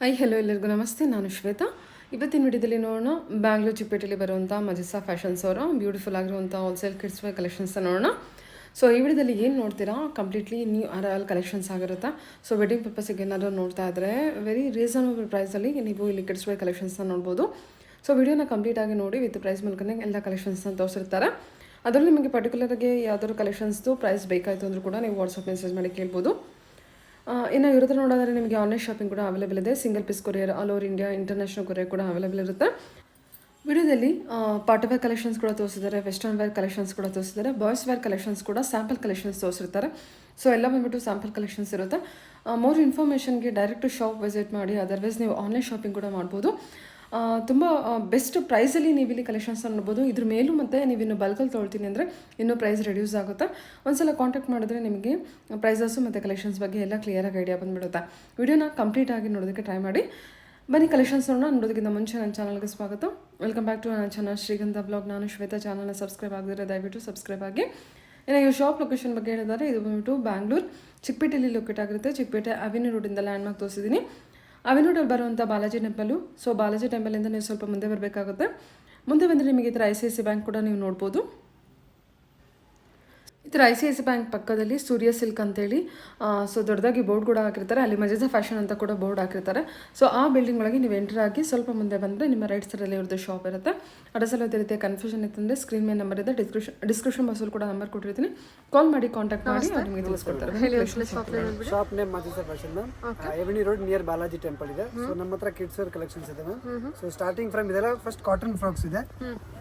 Hi hello ಎಲ್ಲರಿಗೂ ನಮಸ್ತೆ. ನಾನು ಶ್ವೇತಾ. ಇವತ್ತಿನ ವಿಡಿಯೋದಲ್ಲಿ ನೋಡೋಣ ಬ್ಯಾಂಗ್ಳೂರು ಚಿಕ್ಕಪೇಟೆಯಲ್ಲಿ ಬರುವಂಥ ಮಜಿಸಾ ಫ್ಯಾಷನ್ಸ್ ಅವರ ಬ್ಯೂಟಿಫುಲ್ ಆಗಿರುವಂಥ ಹೋಲ್ಸೇಲ್ ಕಿಡ್ಸ್ ವೇರ್ ಕಲೆಕ್ಷನ್ಸ್ ನೋಡೋಣ. ಸೊ ಈ ವಿಡಿಯೋದಲ್ಲಿ ಏನು ನೋಡ್ತೀರಾ ಕಂಪ್ಲೀಟ್ಲಿ ನ್ಯೂ ಅರೈವಲ್ ಕಲೆಕ್ಷನ್ಸ್ ಆಗಿರುತ್ತೆ. ಸೊ ವೆಡ್ಡಿಂಗ್ ಪರ್ಪಸ್ಗೆ ಏನಾದರೂ ನೋಡ್ತಾ ಇದ್ದರೆ ವೆರಿ ರೀಸನಬಲ್ ಪ್ರೈಸಲ್ಲಿ ನೀವು ಇಲ್ಲಿ ಕಿಡ್ಸ್ ವೇರ್ ಕಲೆಕ್ಷನ್ಸ್ನ ನೋಡ್ಬೋದು. ಸೊ ವಿಡಿಯೋನ ಕಂಪ್ಲೀಟಾಗಿ ನೋಡಿ ವಿತ್ ಪ್ರೈಸ್ ಮೂಲಕನೇ ಎಲ್ಲ ಕಲೆಕ್ಷನ್ಸ್ನ ತೋರಿಸಿರ್ತಾರೆ. ಅದರಲ್ಲಿ ನಿಮಗೆ ಪರ್ಟಿಕ್ಯುಲರ್ಗೆ ಯಾವ್ದಾದ್ರು ಕಲೆಕ್ಷನ್ಸ್ದು ಪ್ರೈಸ್ ಬೇಕಾಯಿತು ಅಂದರೂ ಕೂಡ ನೀವು ವಾಟ್ಸಪ್ ಮೆಸೇಜ್ ಮಾಡಿ ಕೇಳ್ಬೋದು. ಇನ್ನು ಇರೋದ್ರ ನೋಡೋದಾದ್ರೆ ನಿಮಗೆ ಆನ್ಲೈನ್ ಶಾಪಿಂಗ್ ಕೂಡ ಅವೈಲೇಬಲ್ ಇದೆ. Single piece courier all over India international courier ಕೂಡ ಅವೈಲೇಬಲ್ ಇರುತ್ತೆ. ವಿಡಿಯೋದಲ್ಲಿ ಪಾರ್ಟಿ ವೇರ್ ಕಲೆಕ್ಷನ್ಸ್ ಕೂಡ ತೋರಿಸಿದ್ದಾರೆ, ವೆಸ್ಟರ್ನ್ ವೇರ್ ಕಲೆಕ್ಷನ್ಸ್ ಕೂಡ ತೋರಿಸಿದ್ದಾರೆ, ಬಾಯ್ಸ್ ವೇರ್ ಕಲೆಕ್ಷನ್ಸ್ ಕೂಡ ಸ್ಯಾಂಪಲ್ ಕಲೆಕ್ಷನ್ಸ್ ತೋರಿಸಿರ್ತಾರೆ. ಸೊ ಎಲ್ಲ ಬಂದ್ಬಿಟ್ಟು ಸ್ಯಾಂಪಲ್ ಕಲೆಕ್ಷನ್ಸ್ ಇರುತ್ತೆ. ಮೋರ್ ಇನ್ಫಾರ್ಮೇಷನ್ಗೆ ಡೈರೆಕ್ಟ್ ಶಾಪ್ ವಿಸಿಟ್ ಮಾಡಿ, ಅದರ್ವೈಸ್ ನೀವು ಆನ್ಲೈನ್ ಶಾಪಿಂಗ್ ಕೂಡ ಮಾಡ್ಬೋದು. ತುಂಬ ಬೆಸ್ಟ್ ಪ್ರೈಸಲ್ಲಿ ನೀವು ಇಲ್ಲಿ ಕಲೆಕ್ಷನ್ಸ್ ನೋಡ್ಬೋದು. ಇದ್ರ ಮೇಲೂ ಮತ್ತು ನೀವು ಇನ್ನು ಬಲ್ಕಲ್ಲಿ ತೊಗೊಳ್ತೀನಿ ಅಂದರೆ ಇನ್ನೂ ಪ್ರೈಸ್ ರಿಡ್ಯೂಸ್ ಆಗುತ್ತೆ. ಒಂದ್ಸಲ ಕಾಂಟ್ಯಾಕ್ಟ್ ಮಾಡಿದ್ರೆ ನಿಮಗೆ ಪ್ರೈಸಸ್ಸು ಮತ್ತು ಕಲೆಕ್ಷನ್ಸ್ ಬಗ್ಗೆ ಎಲ್ಲ ಕ್ಲಿಯರಾಗಿ ಐಡಿಯಾ ಬಂದುಬಿಡುತ್ತೆ. ವಿಡಿಯೋನ ಕಂಪ್ಲೀಟಾಗಿ ನೋಡೋದಕ್ಕೆ ಟ್ರೈ ಮಾಡಿ. ಬನ್ನಿ ಕಲೆಕ್ಷನ್ಸ್ ನೋಡೋದಕ್ಕಿಂತ ಮುಂಚೆ ನನ್ನ ಚಾನಲ್ಗೆ ಸ್ವಾಗತ. ವೆಲ್ಕಮ್ ಬ್ಯಾಕ್ ಟು ನನ್ನ ಚಾನಲ್ ಶ್ರೀಗಂಧ ಬ್ಲಾಗ್. ನಾನು ಶ್ವೇತಾ. ಚಾನಲ್ನ ಸಬ್ಸ್ಕ್ರೈಬ್ ಆಗಿದ್ರೆ ದಯವಿಟ್ಟು ಸಬ್ಸ್ಕ್ರೈಬ್ ಆಗಿ. ಇನ್ನು ಈ ಶಾಪ್ ಲೊಕೇಶನ್ ಬಗ್ಗೆ ಹೇಳಿದರೆ ಇದು ಬಂದ್ಬಿಟ್ಟು ಬ್ಯಾಂಗ್ಳೂರು ಚಿಕ್ಕಪೇಟೆಯಲ್ಲಿ ಲೊಕೇಟ್ ಆಗಿರುತ್ತೆ. ಚಿಕ್ಕಪೇಟೆ ಅವೆನ್ಯೂ ರೋಡಿಂದ ಲ್ಯಾಂಡ್ಮಾರ್ಕ್ ತೋರಿಸಿದ್ದೀನಿ. ಅವೆನ್ಯೂಡಲ್ಲಿ ಬರುವಂಥ ಬಾಲಾಜಿ ಟೆಂಪಲು. ಸೊ ಬಾಲಾಜಿ ಟೆಂಪಲಿಂದ ನೀವು ಸ್ವಲ್ಪ ಮುಂದೆ ಬರಬೇಕಾಗುತ್ತೆ. ಮುಂದೆ ಬಂದರೆ ನಿಮಗೆ ಈ ಥರ ICICI ಬ್ಯಾಂಕ್ ಕೂಡ ನೀವು ನೋಡ್ಬೋದು. ಈ ಥರ ICICI ಬ್ಯಾಂಕ್ ಪಕ್ಕದಲ್ಲಿ ಸೂರ್ಯ ಸಿಲ್ಕ್ ಅಂತೇಳಿ ಸೊ ದೊಡ್ಡದಾಗಿ ಬೋರ್ಡ್ ಕೂಡ ಹಾಕಿರ್ತಾರೆ. ಅಲ್ಲಿ ಮಜಿಸಾ ಫ್ಯಾಷನ್ ಅಂತ ಕೂಡ ಬೋರ್ಡ್ ಹಾಕಿರ್ತಾರೆ. ಸೊ ಆ ಬಿಲ್ಡಿಂಗ್ ಒಳಗೆ ನೀವು ಎಂಟರ್ ಆಗಿ ಸ್ವಲ್ಪ ಮುಂದೆ ಬಂದರೆ ನಿಮ್ಮ ರೈಟ್ ಸೈಡಲ್ಲಿ ಇವ್ರದ್ದು ಶಾಪ್ ಇರುತ್ತೆ. ಅಡ್ರೆಸ್ಸಲ್ಲಿ ಅದೇ ರೀತಿಯ ಕನ್ಫ್ಯೂಷನ್ ಇತ್ತಂದರೆ ಸ್ಕ್ರೀನ್ ಮೇಲೆ ನಂಬರ್ ಇದೆ, ಡಿಸ್ಕ್ರಿಪ್ಷನ್ ಬಾಕ್ಸಲ್ಲಿ ಕೂಡ ನಂಬರ್ ಕೊಟ್ಟಿರ್ತೀನಿ. ಕಾಲ್ ಮಾಡಿ ಕಾಂಟ್ಯಾಕ್ಟ್ ಮಾಡಿ ಅವ್ರು ನಿಮಗೆ ತಿಳಿಸ್ಕೊಡ್ತಾರೆ. Shop name Majisa fashion ma'am. Avenue road near Balaji temple ಇದೆ. ಸೊ ನಮ್ಮ ಹತ್ರ ಕಿಡ್ಸ್ ವೇರ್ ಕಲೆಕ್ಷನ್ಸ್ ಇದೆ ಮ್ಯಾಮ್. ಸೊ ಸ್ಟಾರ್ಟಿಂಗ್ ಫ್ರಮ್ ಇದೆಲ್ಲ ಫಸ್ಟ್ ಕಾಟನ್ ಫ್ರಾಕ್ಸ್ ಇದೆ.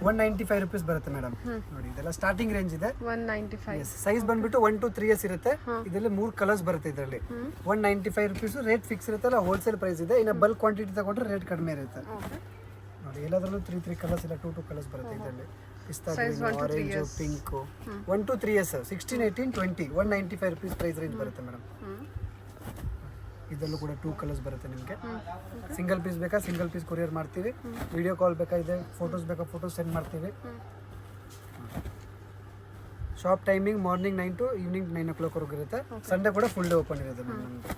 195 rupees ಬರುತ್ತೆ ಮೇಡಮ್. ನೋಡಿ ಇದೆಲ್ಲ ಸ್ಟಾರ್ಟಿಂಗ್ ರೇಂಜ್ ಇದೆ. 195 ಸೈಜ್ ಬಂದ್ಬಿಟ್ಟು 1 to 3 years ಇರುತ್ತೆ. ಇದರಲ್ಲಿ 3 ಕಲರ್ಸ್ ಬರುತ್ತೆ. ಇದರಲ್ಲಿ 195 rupees ರೇಟ್ ಫಿಕ್ಸ್ ಇರುತ್ತಲ್ಲ, ಹೋಲ್ಸೇಲ್ ಪ್ರೈಸ್ ಇದೆ. ಇನ್ನು ಬಲ್ಕ್ ಕ್ವಾಂಟಿಟಿ ತಗೊಂಡ್ರೆ ರೇಟ್ ಕಡಿಮೆ ಇರುತ್ತೆ. ನೋಡಿ ಎಲ್ಲದರಲ್ಲೂ 3 ಕಲರ್ಸ್ ಇಲ್ಲ 2 ಕಲರ್ಸ್ ಬರುತ್ತೆ. ಇದರಲ್ಲಿ ಪಿಸ್ತಾ green, orange, pink. 1 to 3 years 16, 18, 20 195 rupees price range ಬರುತ್ತೆ ಮೇಡಮ್. ಇದರಲ್ಲೂ ಕೂಡ 2 ಕಲರ್ಸ್ ಬರುತ್ತೆ ನಿಮಗೆ. ಸಿಂಗಲ್ ಪೀಸ್ ಬೇಕಾ ಸಿಂಗಲ್ ಪೀಸ್ ಕೊರಿಯರ್ ಮಾಡ್ತೀವಿ. ವಿಡಿಯೋ ಕಾಲ್ ಬೇಕಾ ಇದೆ, ಫೋಟೋಸ್ ಬೇಕಾ ಫೋಟೋಸ್ ಸೆಂಡ್ ಮಾಡ್ತೀವಿ. Shop timing morning 9 to evening 9 o'clock ವರೆಗೂ ಇರುತ್ತೆ. ಸಂಡೇ ಕೂಡ ಫುಲ್ ಡೇ ಓಪನ್ ಇರುತ್ತೆ ಮ್ಯಾಮ್ ನಮಗೆ.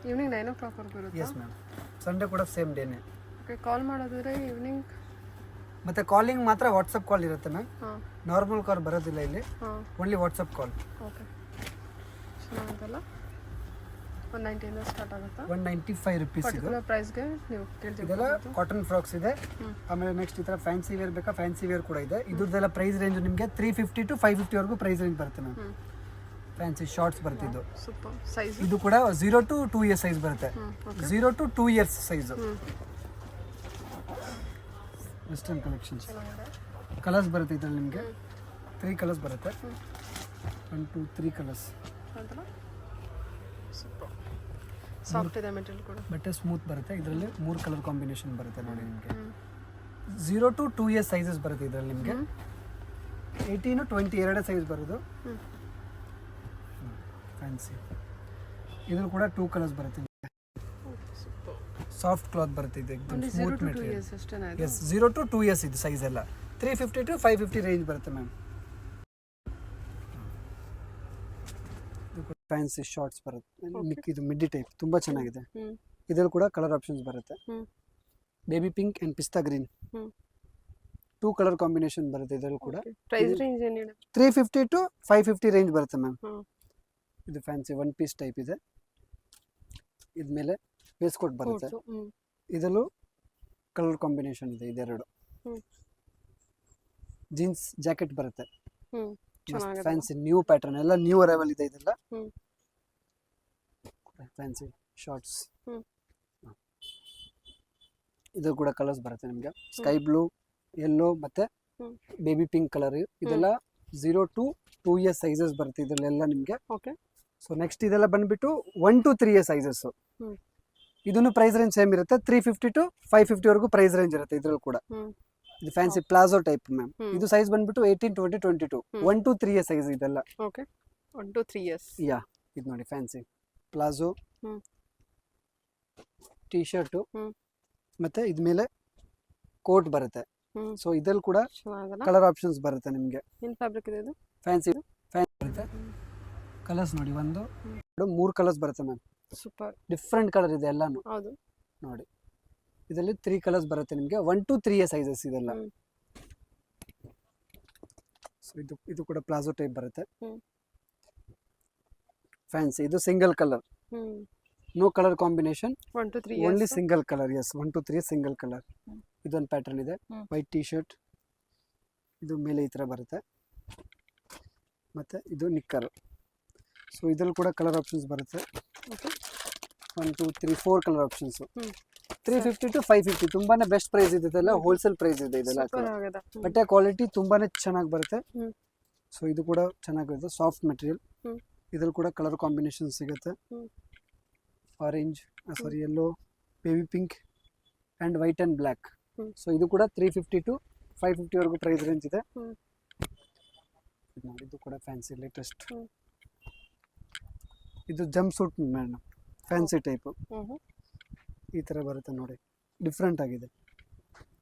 ಈವ್ನಿಂಗ್ 9 o'clock ವರೆಗೂ ಇರುತ್ತೆ. Yes ma'am. ಸಂಡೇ ಕೂಡ ಸೇಮ್ ಡೇನೆ. ಓಕೆ. ಕಾಲ್ ಮಾಡೋದಾದ್ರೆ ಈವ್ನಿಂಗ್ ಮತ್ತೆ ಕಾಲಿಂಗ್ ಮಾತ್ರ ವಾಟ್ಸಪ್ ಕಾಲ್ ಇರುತ್ತೆ ಮ್ಯಾಮ್. ನಾರ್ಮಲ್ ಕಾಲ್ ಬರೋದಿಲ್ಲ ಇಲ್ಲಿ, ಓನ್ಲಿ ವಾಟ್ಸಪ್ ಕಾಲ್. ಓಕೆ. ಚೆನ್ನಾಗಲ್ಲ. 190 ಇಂದ ಸ್ಟಾರ್ಟ್ ಆಗುತ್ತಾ? 195 rupees ಇದು. ಪರ್ಟಿಕ್ಯುಲರ್ ಪ್ರೈಸ್ಗೆ ನೀವು ಕೇಳ್ತೀವಿ. ಇದೆಲ್ಲ ಕಾಟನ್ ಫ್ರಾಕ್ಸ್ ಇದೆ. ಆಮೇಲೆ ನೆಕ್ಸ್ಟ್ ಈ ಥರ ಫ್ಯಾನ್ಸಿ ವೇರ್ ಬೇಕಾ ಫ್ಯಾನ್ಸಿ ವೇರ್ ಕೂಡ ಇದೆ. ಇದ್ರದ್ದೆಲ್ಲ ಪ್ರೈಸ್ ರೇಂಜ್ ನಿಮಗೆ 350 to 550 ವರೆಗೂ ಪ್ರೈಸ್ ರೇಂಜ್ ಬರುತ್ತೆ ಮ್ಯಾಮ್. ಫ್ಯಾನ್ಸಿ ಶಾರ್ಟ್ಸ್ ಬರುತ್ತೆ ಇದು. Super size. ಇದು ಕೂಡ 0 to 2 years ಸೈಜ್ ಬರುತ್ತೆ. 0 to 2 years size. Western collections colours ಬರುತ್ತೆ ಇದರಲ್ಲಿ ನಿಮಗೆ. 3 ಕಲರ್ಸ್ ಬರುತ್ತೆ. 1 2 3 ಕಲರ್ಸ್. ಸಾಫ್ಟ್ ಇದೆ ಮೆಟೀರಿಯಲ್ ಕೂಡ. ಬಟ್ಟೆ ಸ್ಮೂತ್ ಬರುತ್ತೆ. ಇದರಲ್ಲಿ 3 ಕಲರ್ ಕಾಂಬಿನೇಷನ್ ಬರುತ್ತೆ ನೋಡಿ ನಿಮಗೆ. 0 to 2 years ಸೈಜಸ್ ಬರುತ್ತೆ ಇದರಲ್ಲಿ ನಿಮಗೆ. 18 20 ಎರಡೇ ಸೈಜ್ ಬರೋದು. ಫ್ಯಾನ್ಸಿ ಇದ್ರಲ್ಲಿ ಕೂಡ 2 ಕಲರ್ಸ್ ಬರುತ್ತೆ. ಸಾಫ್ಟ್ ಕ್ಲಾತ್ ಬರುತ್ತೆ ಇದು, ಎಕ್ದಮ್ smooth material. Yes 0 to 2 years ಇದು ಸೈಜ್ ಎಲ್ಲ. 350 to 550 ರೇಂಜ್ ಬರುತ್ತೆ ಮ್ಯಾಮ್. ಫ್ಯಾನ್ಸಿ ಶಾರ್ಟ್ಸ್ ಬರುತ್ತೆ. ಇದು ಮಿಡ್ಡಿ ಟೈಪ್ ತುಂಬಾ ಚೆನ್ನಾಗಿದೆ. ಇದರಲ್ಲಿ ಕೂಡ ಕಲರ್ ಆಪ್ಷನ್ಸ್ ಬರುತ್ತೆ. ಬೇಬಿ ಪಿಂಕ್ ಅಂಡ್ ಪಿಸ್ತಾ ಗ್ರೀನ್ 2 ಕಲರ್ ಕಾಂಬಿನೇಷನ್ ಬರುತ್ತೆ. ಇದರಲ್ಲಿ ಕೂಡ ಪ್ರೈಸ್ ರೇಂಜ್ ಏನಿದೆ? 350 to 550 ರೇಂಜ್ ಬರುತ್ತೆ ಮ್ಯಾಮ್. ಇದು ಫ್ಯಾನ್ಸಿ 1 piece ಟೈಪ್ ಇದೆ. ಇದ್ಮೇಲೆ ವೇಸ್ಟ್ ಕೋಟ್ ಬರುತ್ತೆ. ಇದರಲ್ಲೂ ಕಲರ್ ಕಾಂಬಿನೇಷನ್ ಇದೆ. ಇದೆರಡು ಜೀನ್ಸ್ ಜಾಕೆಟ್ ಬರುತ್ತೆ. ಫ್ಯಾನ್ಸಿ ನ್ಯೂ ಪ್ಯಾಟರ್ನ್ ಎಲ್ಲ ನ್ಯೂ ಅರೈವಲ್ ಇದೆ. ಇದೆಲ್ಲ ಫ್ಯಾನ್ಸಿ ಶಾರ್ಟ್ಸ್. ಇದು ಕೂಡ ಕಲರ್ಸ್ ಬರುತ್ತೆ ನಿಮಗೆ. ಸ್ಕೈ ಬ್ಲೂ, ಯೆಲ್ಲೋ ಮತ್ತೆ ಬೇಬಿ ಪಿಂಕ್ ಕಲರ್. ಇದೆಲ್ಲ 0 to 2 years ಸೈಜಸ್ ಬರುತ್ತೆ ಇದರಲ್ಲೆಲ್ಲ ನಿಮಗೆ. ಸೊ ನೆಕ್ಸ್ಟ್ ಇದೆಲ್ಲ ಬಂದ್ಬಿಟ್ಟು 1 to 3 years ಸೈಜಸ್. ಇದನ್ನು ಪ್ರೈಸ್ ರೇಂಜ್ ಸೇಮ್ ಇರುತ್ತೆ. 350 to 550 ವರೆಗೂ ಪ್ರೈಸ್ ರೇಂಜ್ ಇರುತ್ತೆ ಇದ್ರಲ್ಲಿ ಕೂಡ. ಇದು ಫ್ಯಾನ್ಸಿ ಪ್ಲಾಜೋ ಟೈಪ್ ಮ್ಯಾಮ್. ಇದು ಸೈಜ್ ಬಂದ್ಬಿಟ್ಟು 18 20 22 1 to 3 years ಸೈಜ್ ಇದೆಲ್ಲ. ಓಕೆ. 1 to 3 years. ಯಾ ಇದು ನೋಡಿ ಫ್ಯಾನ್ಸಿ ಪ್ಲಾಜೋ ಟೀ ಶರ್ಟ್ ಮತ್ತೆ ಇದ್ಮೇಲೆ ಕೋಟ್ ಬರುತ್ತೆ. ಸೊ ಇದ್ರಲ್ಲಿ ಕೂಡ ಕಲರ್ ಆಪ್ಷನ್ಸ್ ಬರುತ್ತೆ ನಿಮಗೆ. ಏನು ಫ್ಯಾಬ್ರಿಕ್ ಇದೆ ಇದು? ಫ್ಯಾನ್ಸಿ ಬರುತ್ತೆ. ಕಲರ್ಸ್ ನೋಡಿ 1 2 3 ಕಲರ್ಸ್ ಬರುತ್ತೆ ಮ್ಯಾಮ್. ಸೂಪರ್. ಡಿಫ್ರೆಂಟ್ ಕಲರ್ ಇದೆ ಎಲ್ಲಾನು. ಹೌದು. ನೋಡಿ ಇದರಲ್ಲಿ 3 ಕಲರ್ಸ್ ಬರುತ್ತೆ ನಿಮಗೆ 1 to 3 ಸೈಜಸ್ ಇದೆಲ್ಲ. ಸೊ ಇದು ಕೂಡ ಪ್ಲಾಜೋ ಟೈಪ್ ಬರುತ್ತೆ. ಫ್ಯಾನ್ಸಿ ಇದು single colour, no colour combination, 1 to 3 only years. Single colour. Yes 1 to 3 single colour. ಇದೊಂದು ಪ್ಯಾಟರ್ನ್ ಇದೆ, ವೈಟ್ ಟಿ ಶರ್ಟ್, ಇದು ಮೇಲೆ ಈ ಥರ ಬರುತ್ತೆ, ಮತ್ತು ಇದು ನಿಕ್ಕರ್. ಸೊ ಇದ್ರಲ್ಲಿ ಕೂಡ ಕಲರ್ ಆಪ್ಷನ್ಸ್ ಬರುತ್ತೆ. 1 2 3 4 ಕಲರ್ ಆಪ್ಷನ್ಸು. 350 to 550 ತುಂಬಾನೇ ಬೆಸ್ಟ್ ಪ್ರೈಸ್ ಇದೆ ಇದೆಲ್ಲ, ಹೋಲ್ಸೇಲ್ ಪ್ರೈಸ್ ಇದೆ ಇದೆಲ್ಲ. ಬಟ್ಟೆ ಕ್ವಾಲಿಟಿ ತುಂಬಾನೇ ಚೆನ್ನಾಗಿ ಬರುತ್ತೆ. ಸೊ ಇದು ಕೂಡ ಚೆನ್ನಾಗಿರುತ್ತೆ, ಸಾಫ್ಟ್ ಮೆಟೀರಿಯಲ್. ಇದ್ರಲ್ಲಿ ಕೂಡ ಕಲರ್ ಕಾಂಬಿನೇಷನ್ ಸಿಗುತ್ತೆ, orange, sorry yellow, baby pink and white and black. So ಇದು ಕೂಡ 350 to 550 ವರೆಗೂ ಪ್ರೈಸ್ ರೇಂಜ್ ಇದೆ. ನೋಡಿ ಇದು ಕೂಡ ಫ್ಯಾನ್ಸಿ ಲೇಟೆಸ್ಟ್. ಇದು jumpsuit madam, fancy type ಈ ಥರ ಬರುತ್ತೆ ನೋಡಿ, ಡಿಫ್ರೆಂಟ್ ಆಗಿದೆ.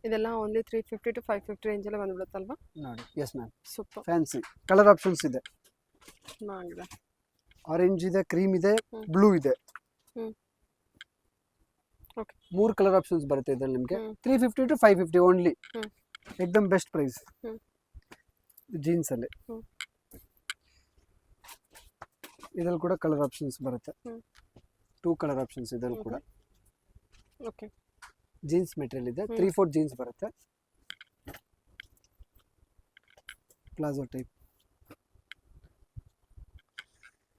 ಇದೆಲ್ಲ ಓನ್ಲಿ 350 to 550 ರೇಂಜಲ್ಲೇ ಬಂದ್ಬಿಡುತ್ತಲ್ವಾ? ನೋಡಿ S ma'am, super. Fancy colour options ಇದೆ, ಚೆನ್ನಾಗಿದೆ. ಆರೆಂಜ್ ಇದೆ, ಕ್ರೀಮ್ ಇದೆ, ಬ್ಲೂ ಇದೆ. ಓಕೆ, 3 ಕಲರ್ ಆಪ್ಷನ್ಸ್ ಬರುತ್ತೆ ಇದರಲ್ಲಿ ನಿಮಗೆ. 350 to 550 ಓನ್ಲಿ, ಏಕ್ದಮ್ ಬೆಸ್ಟ್ ಪ್ರೈಸ್. ಜೀನ್ಸ್ ಅಲ್ಲಿ ಇದ್ರಲ್ಲಿ ಕೂಡ ಕಲರ್ ಆಪ್ಷನ್ಸ್ ಬರುತ್ತೆ, 2 ಕಲರ್ ಆಪ್ಷನ್ಸ್ ಇದರಲ್ಲಿ ಕೂಡ. ಓಕೆ, ಜೀನ್ಸ್ ಮೆಟೀರಿಯಲ್ ಇದೆ, 3/4 ಜೀನ್ಸ್ ಬರುತ್ತೆ, ಪ್ಲಾಜೋ ಟೈಪ್.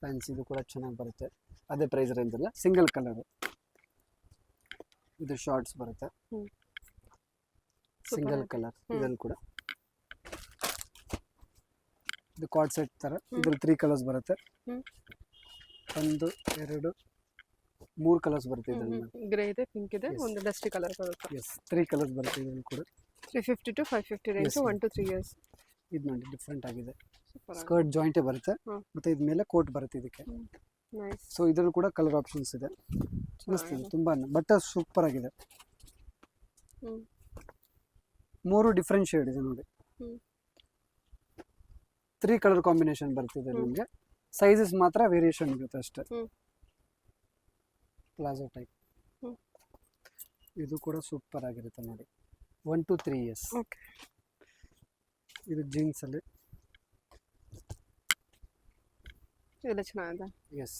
ಫ್ಯಾನ್ಸಿ ಇದು ಕೂಡ ಚೆನ್ನಾಗಿ ಬರುತ್ತೆ, ಅದೇ ಪ್ರೈಸ್ ರೇಂಜ್ ಅಲ್ಲ, ಸಿಂಗಲ್ ಕಲರ್. ಇದು ಶಾರ್ಟ್ಸ್ ಬರುತ್ತೆ, ಸಿಂಗಲ್ ಕಲರ್. ಇದರಲ್ಲಿ ಕೂಡ ಇದು ಕಾರ್ಡ್ ಸೆಟ್ ತರ, ಇದ್ರಲ್ಲಿ 3 ಕಲರ್ಸ್ ಬರುತ್ತೆ, 1 2 3 ಕಲರ್ಸ್ ಬರುತ್ತೆ ಇದರಲ್ಲಿ. ಗ್ರೇ ಇದೆ, ಪಿಂಕ್ ಇದೆ, ಒಂದು ಡಸ್ಟಿ ಕಲರ್ ಬರುತ್ತೆ. ಎಸ್ 3 ಕಲರ್ಸ್ ಬರುತ್ತೆ ಇದರಲ್ಲಿ ಕೂಡ. 350 to 550 ರೇಂಜ್, 1 to 3 years. ಇದು ನೋಡಿ ಡಿಫ್ರೆಂಟ್ ಆಗಿದೆ, ಸ್ಕರ್ಟ್ ಜಾಯಿಂಟೇ ಬರುತ್ತೆ, ಮತ್ತೆ ಇದ ಮೇಲೆ ಕೋಟ್ ಬರುತ್ತೆ ಇದಕ್ಕೆ. ನೈಸ್. ಸೊ ಇದರಲ್ಲಿ ಕೂಡ ಕಲರ್ ಆಪ್ಷನ್ಸ್ ಇದೆ, ಅನಿಸ್ತಿದೆ ತುಂಬಾ. ಬಟ್ಟೆ ಸೂಪರ್ ಆಗಿದೆ, 3 ಡಿಫ್ರೆಂಟ್ ಶೇಡ್ ಇದೆ ನೋಡಿ. 3 ಕಲರ್ ಕಾಂಬಿನೇಷನ್ ಬರ್ತಿದೆ ನಿಮಗೆ, ಸೈಜಸ್ ಮಾತ್ರ ವೇರಿಯೇಷನ್ ಇರುತ್ತೆ ಅಷ್ಟೇ. ಪ್ಲಾಜೋ ಟೈಪ್, ಇದು ಕೂಡ ಸೂಪರ್ ಆಗಿರುತ್ತೆ ನೋಡಿ, 1 to 3 years. ಓಕೆ, ಇದು ಜೀನ್ಸ್ ಅಲ್ಲಿ. ಇದೆಲ್ಲ ಚೆನ್ನಾಗಿದೆ. ಎಸ್,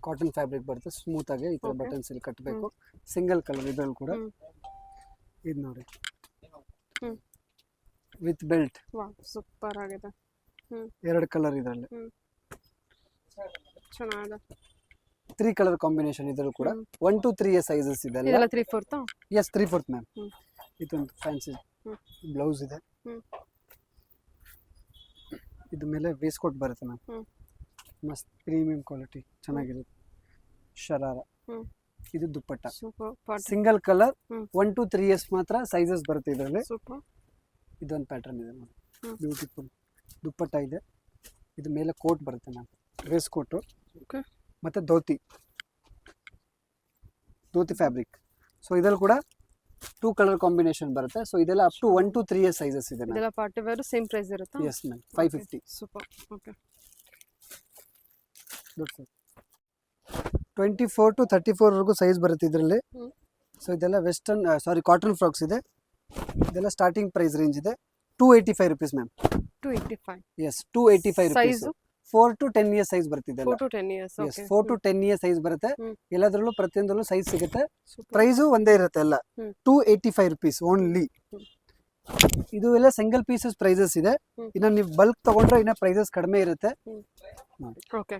ಕಾಟನ್ ಫ್ಯಾಬ್ರಿಕ್ ಬರುತ್ತೆ, ಸ್ಮೂತ್ ಆಗಿ ಈ ತರ ಬಟನ್ಸ್ ಇಲ್ಲಿ ಕಟ್ಟಬೇಕು, ಸಿಂಗಲ್ ಕಲರ್. ಇದ್ರಲ್ಲಿ ಕೂಡ ಇದು ನೋಡಿ ವಿತ್ ಬೆಲ್ಟ್, ವಾಹ್ ಸೂಪರ್ ಆಗಿದೆ. 2 ಕಲರ್ ಇದರಲ್ಲಿ, ಚೆನ್ನಾಗಿದೆ. 3 ಕಲರ್ ಕಾಂಬಿನೇಷನ್ ಇದರಲ್ಲಿ ಕೂಡ. 1 to 3 years ಸೈಜಸ್ ಇದೆ. ಇದೆಲ್ಲ 3/4. Yes 3/4 ma'am. ಇದೊಂದು ಫ್ಯಾನ್ಸಿ ಬ್ಲೌಸ್ ಇದೆ, ಇದು ಮೇಲೆ ವೇಸ್ಟ್ ಕೋಟ್ ಬರುತ್ತೆ ಮ್ಯಾಮ್, ಮಸ್ತ್ ಪ್ರೀಮಿಯಂ ಕ್ವಾಲಿಟಿ ಚೆನ್ನಾಗಿರುತ್ತೆ. ಶರಾರ, ಇದು dupatta, single colour, 1 to 3 years ಮಾತ್ರ ಸೈಜಸ್ ಬರುತ್ತೆ ಇದರಲ್ಲಿ. ಇದೊಂದು ಪ್ಯಾಟರ್ನ್ ಇದೆ ನೋಡಿ, ಬ್ಯೂಟಿಫುಲ್ ದುಪ್ಪಟ್ಟ ಇದೆ. ಇದು ಮೇಲೆ ಕೋಟ್ ಬರುತ್ತೆ ಮ್ಯಾಮ್, ವೇಸ್ಟ್ ಕೋಟು, ಮತ್ತು ಧೋತಿ ಫ್ಯಾಬ್ರಿಕ್. ಸೊ ಇದರಲ್ಲಿ ಕೂಡ 2 ಕಲರ್ ಕಾಂಬಿನೇಷನ್ ಬರುತ್ತೆ. ಸೊ ಇದೆಲ್ಲ up to 1 to 3 years sizes ಇದೆ. ಇದೆಲ್ಲ ಪಾರ್ಟಿ ವೇರ್ ಸೇಮ್ ಪ್ರೈಸ್ ಇರುತ್ತಾ? Yes ma'am, 550. Super. Okay, 24 to 34 ವರೆಗೂ ಸೈಜ್ ಬರುತ್ತೆ ಇದರಲ್ಲಿ. ಸೊ ಇದೆಲ್ಲ ವೆಸ್ಟರ್ನ್ ಕಾಟನ್ ಫ್ರಾಕ್ಸ್ ಇದೆ. ಇದೆಲ್ಲ ಸ್ಟಾರ್ಟಿಂಗ್ ಪ್ರೈಸ್ ರೇಂಜ್ ಇದೆ 285 rupees ma'am. 285. Yes 285 rupees. Size 4 to 10 years size ಬರ್ತಿದೆ. 4 to 10 years. Yes 4 to 10 years size ಬರುತ್ತೆ. ಎಲ್ಲದರಲ್ಲೂ ಪ್ರತಿಯೊಂದರಲ್ಲೂ ಸೈಜ್ ಸಿಗುತ್ತೆ. ಪ್ರೈಸು ಒಂದೇ ಇರುತ್ತೆ ಎಲ್ಲ. 285 rupees ಓನ್ಲಿ. ಇದು ಎಲ್ಲ ಸಿಂಗಲ್ ಪೀಸಸ್ ಪ್ರೈಸಸ್ ಇದೆ. ಇನ್ನು ನೀವು ಬಲ್ಕ್ ತಗೊಂಡ್ರೆ ಇನ್ನ ಪ್ರೈಸಸ್ ಕಡಿಮೆ ಇರುತ್ತೆ ನೋಡಿ. ಓಕೆ,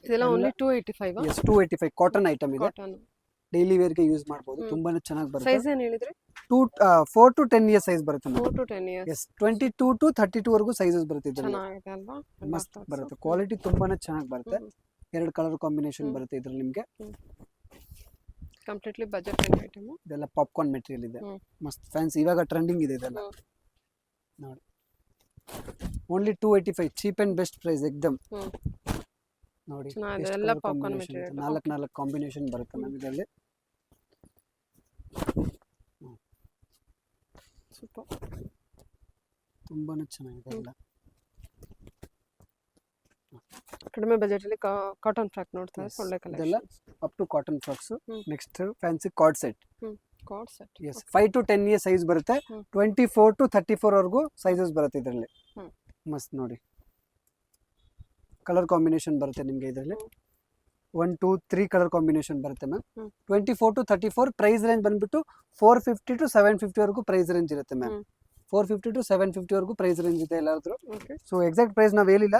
ಇದೆಲ್ಲ ಓನ್ಲಿ 285. ಎಸ್ 285 ಕಾಟನ್ ಐಟಮ್ ಇದೆ. ಕಾಟನ್ ಡೈಲಿ ವೇರ್ ಗೆ ಯೂಸ್ ಮಾಡಬಹುದು. ತುಂಬಾನೇ ಚೆನ್ನಾಗಿ ಬರುತ್ತೆ. ಸೈಜ್ ಏನು ಹೇಳಿದ್ರಿ? 4 to 10 years ಸೈಜ್ ಬರುತ್ತೆ. 4 to 10 years. ಎಸ್ 22 to 32 ವರೆಗೂ ಸೈಜಸ್ ಬರುತ್ತೆ ಇದರಲ್ಲಿ. ಚೆನ್ನಾಗಿದೆ ಅಲ್ವಾ? ಮಸ್ತ್ ಬರುತ್ತೆ, ಕ್ವಾಲಿಟಿ ತುಂಬಾನೇ ಚೆನ್ನಾಗಿ ಬರುತ್ತೆ. 2 ಕಲರ್ ಕಾಂಬಿನೇಷನ್ ಬರುತ್ತೆ ಇದರಲ್ಲಿ ನಿಮಗೆ. Completely budget friendly item. ಇದೆಲ್ಲ ಪಾಪ್ಕಾರ್ನ್ ಮೆಟೀರಿಯಲ್ ಇದೆ, ಮಸ್ತ್ ಫ್ಯಾನ್ಸಿ, ಇವಾಗ ಟ್ರೆಂಡಿಂಗ್ ಇದೆ ಇದೆಲ್ಲ ನೋಡಿ. Only 285, cheap and best price ಎಕ್ದಮ್ ನೋಡಿ. ಎಲ್ಲ ಪಾಪ್ಕಾರ್ನ್ ಮೆಟೀರಿಯಲ್, 4 ಕಾಂಬಿನೇಷನ್ ಬರುತ್ತೆ ನಮಗೆ ಇದರಲ್ಲಿ. ಸೂಪರ್, ತುಂಬಾನೇ ಚೆನ್ನಾಗಿದೆ ಎಲ್ಲ ಕಡಿಮೆ ಬಜೆಟ್ ಅಲ್ಲಿ ಕಾಟನ್ ಫ್ರಾಕ್ ನೋಡ್ತಾ Yes. ಒಳ್ಳೆ ಇದೆಲ್ಲ collection. Up to cotton frocks. Hmm. Next fancy card set. Card set. Yes 5 to 10 year size ಬರುತ್ತೆ. ಹ್ಮ್. 24 to 34 ವರೆಗೂ ಸೈಜಸ್ ಬರುತ್ತೆ ಇದರಲ್ಲಿ. ಹ್ಮ್. ಮಸ್ತ್ ನೋಡಿ, ಕಲರ್ ಕಾಂಬಿನೇಷನ್ ಬರುತ್ತೆ ನಿಮಗೆ ಇದರಲ್ಲಿ. 1 2 3 ಕಲರ್ ಕಾಂಬಿನೇಷನ್ ಬರುತ್ತೆ ಮ್ಯಾಮ್. 24 to 34 ಪ್ರೈಸ್ ರೇಂಜ್ ಬಂದ್ಬಿಟ್ಟು 450 to 750 ವರೆಗೂ ಪ್ರೈಸ್ ರೇಂಜ್ ಇರುತ್ತೆ ಮ್ಯಾಮ್. 450 to 750 ವರೆಗೂ ಪ್ರೈಸ್ ರೇಂಜ್ ಇದೆ ಎಲ್ಲಾದ್ರೂ. ಸೊ ಎಕ್ಸಾಕ್ಟ್ ಪ್ರೈಸ್ ನಾವು ಹೇಳಿಲ್ಲ,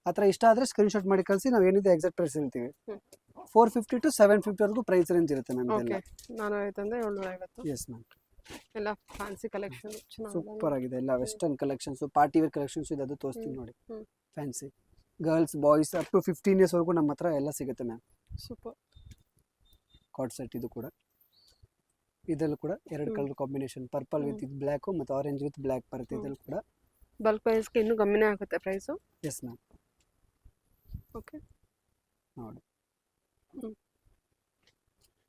ಆ ಥರ ಇಷ್ಟ ಆದರೆ ಸ್ಕ್ರೀನ್ಶಾಟ್ ಮಾಡಿ ಕಳಿಸಿ, ನಾವು ಏನಿದೆ ಎಕ್ಸಾಕ್ಟ್ ಪ್ರೈಸ್ ಹೇಳ್ತೀವಿ. 450 to 750 ವರೆಗೂ ಪ್ರೈಸ್ ರೇಂಜ್ ಇರುತ್ತೆ ಮ್ಯಾಮ್ ಇದೆಲ್ಲ. 450 ಎಸ್ ಮ್ಯಾಮ್. ಎಲ್ಲ ಫ್ಯಾನ್ಸಿ ಕಲೆಕ್ಷನ್ ಸೂಪರ್ ಆಗಿದೆ ಎಲ್ಲ western collections, party wear collections ಇದೆ, ಅದು ತೋರಿಸ್ತೀನಿ ನೋಡಿ. ಹ್ಮ್. Fancy girls boys up to 15 years ವರೆಗೂ ನಮ್ಮ ಹತ್ರ ಎಲ್ಲ ಸಿಗುತ್ತೆ ಮ್ಯಾಮ್. ಸೂಪರ್. ಕಾರ್ಡ್ ಸೆಟ್ ಇದು ಕೂಡ. ಇದರಲ್ಲೂ ಕೂಡ ಎರಡು colour combination, purple with black ಮತ್ತು ಆರೆಂಜ್ ವಿತ್ ಬ್ಲ್ಯಾಕ್ ಬರುತ್ತೆ ಇದರಲ್ಲಿ ಕೂಡ. ಬಲ್ಕ್ ಪ್ರೈಸ್ಗೆ ಇನ್ನೂ ಕಮ್ಮಿನೇ ಆಗುತ್ತೆ ಪ್ರೈಸು. Yes ma'am. ಓಕೆ ನೋಡಿ ಹ್ಮ್.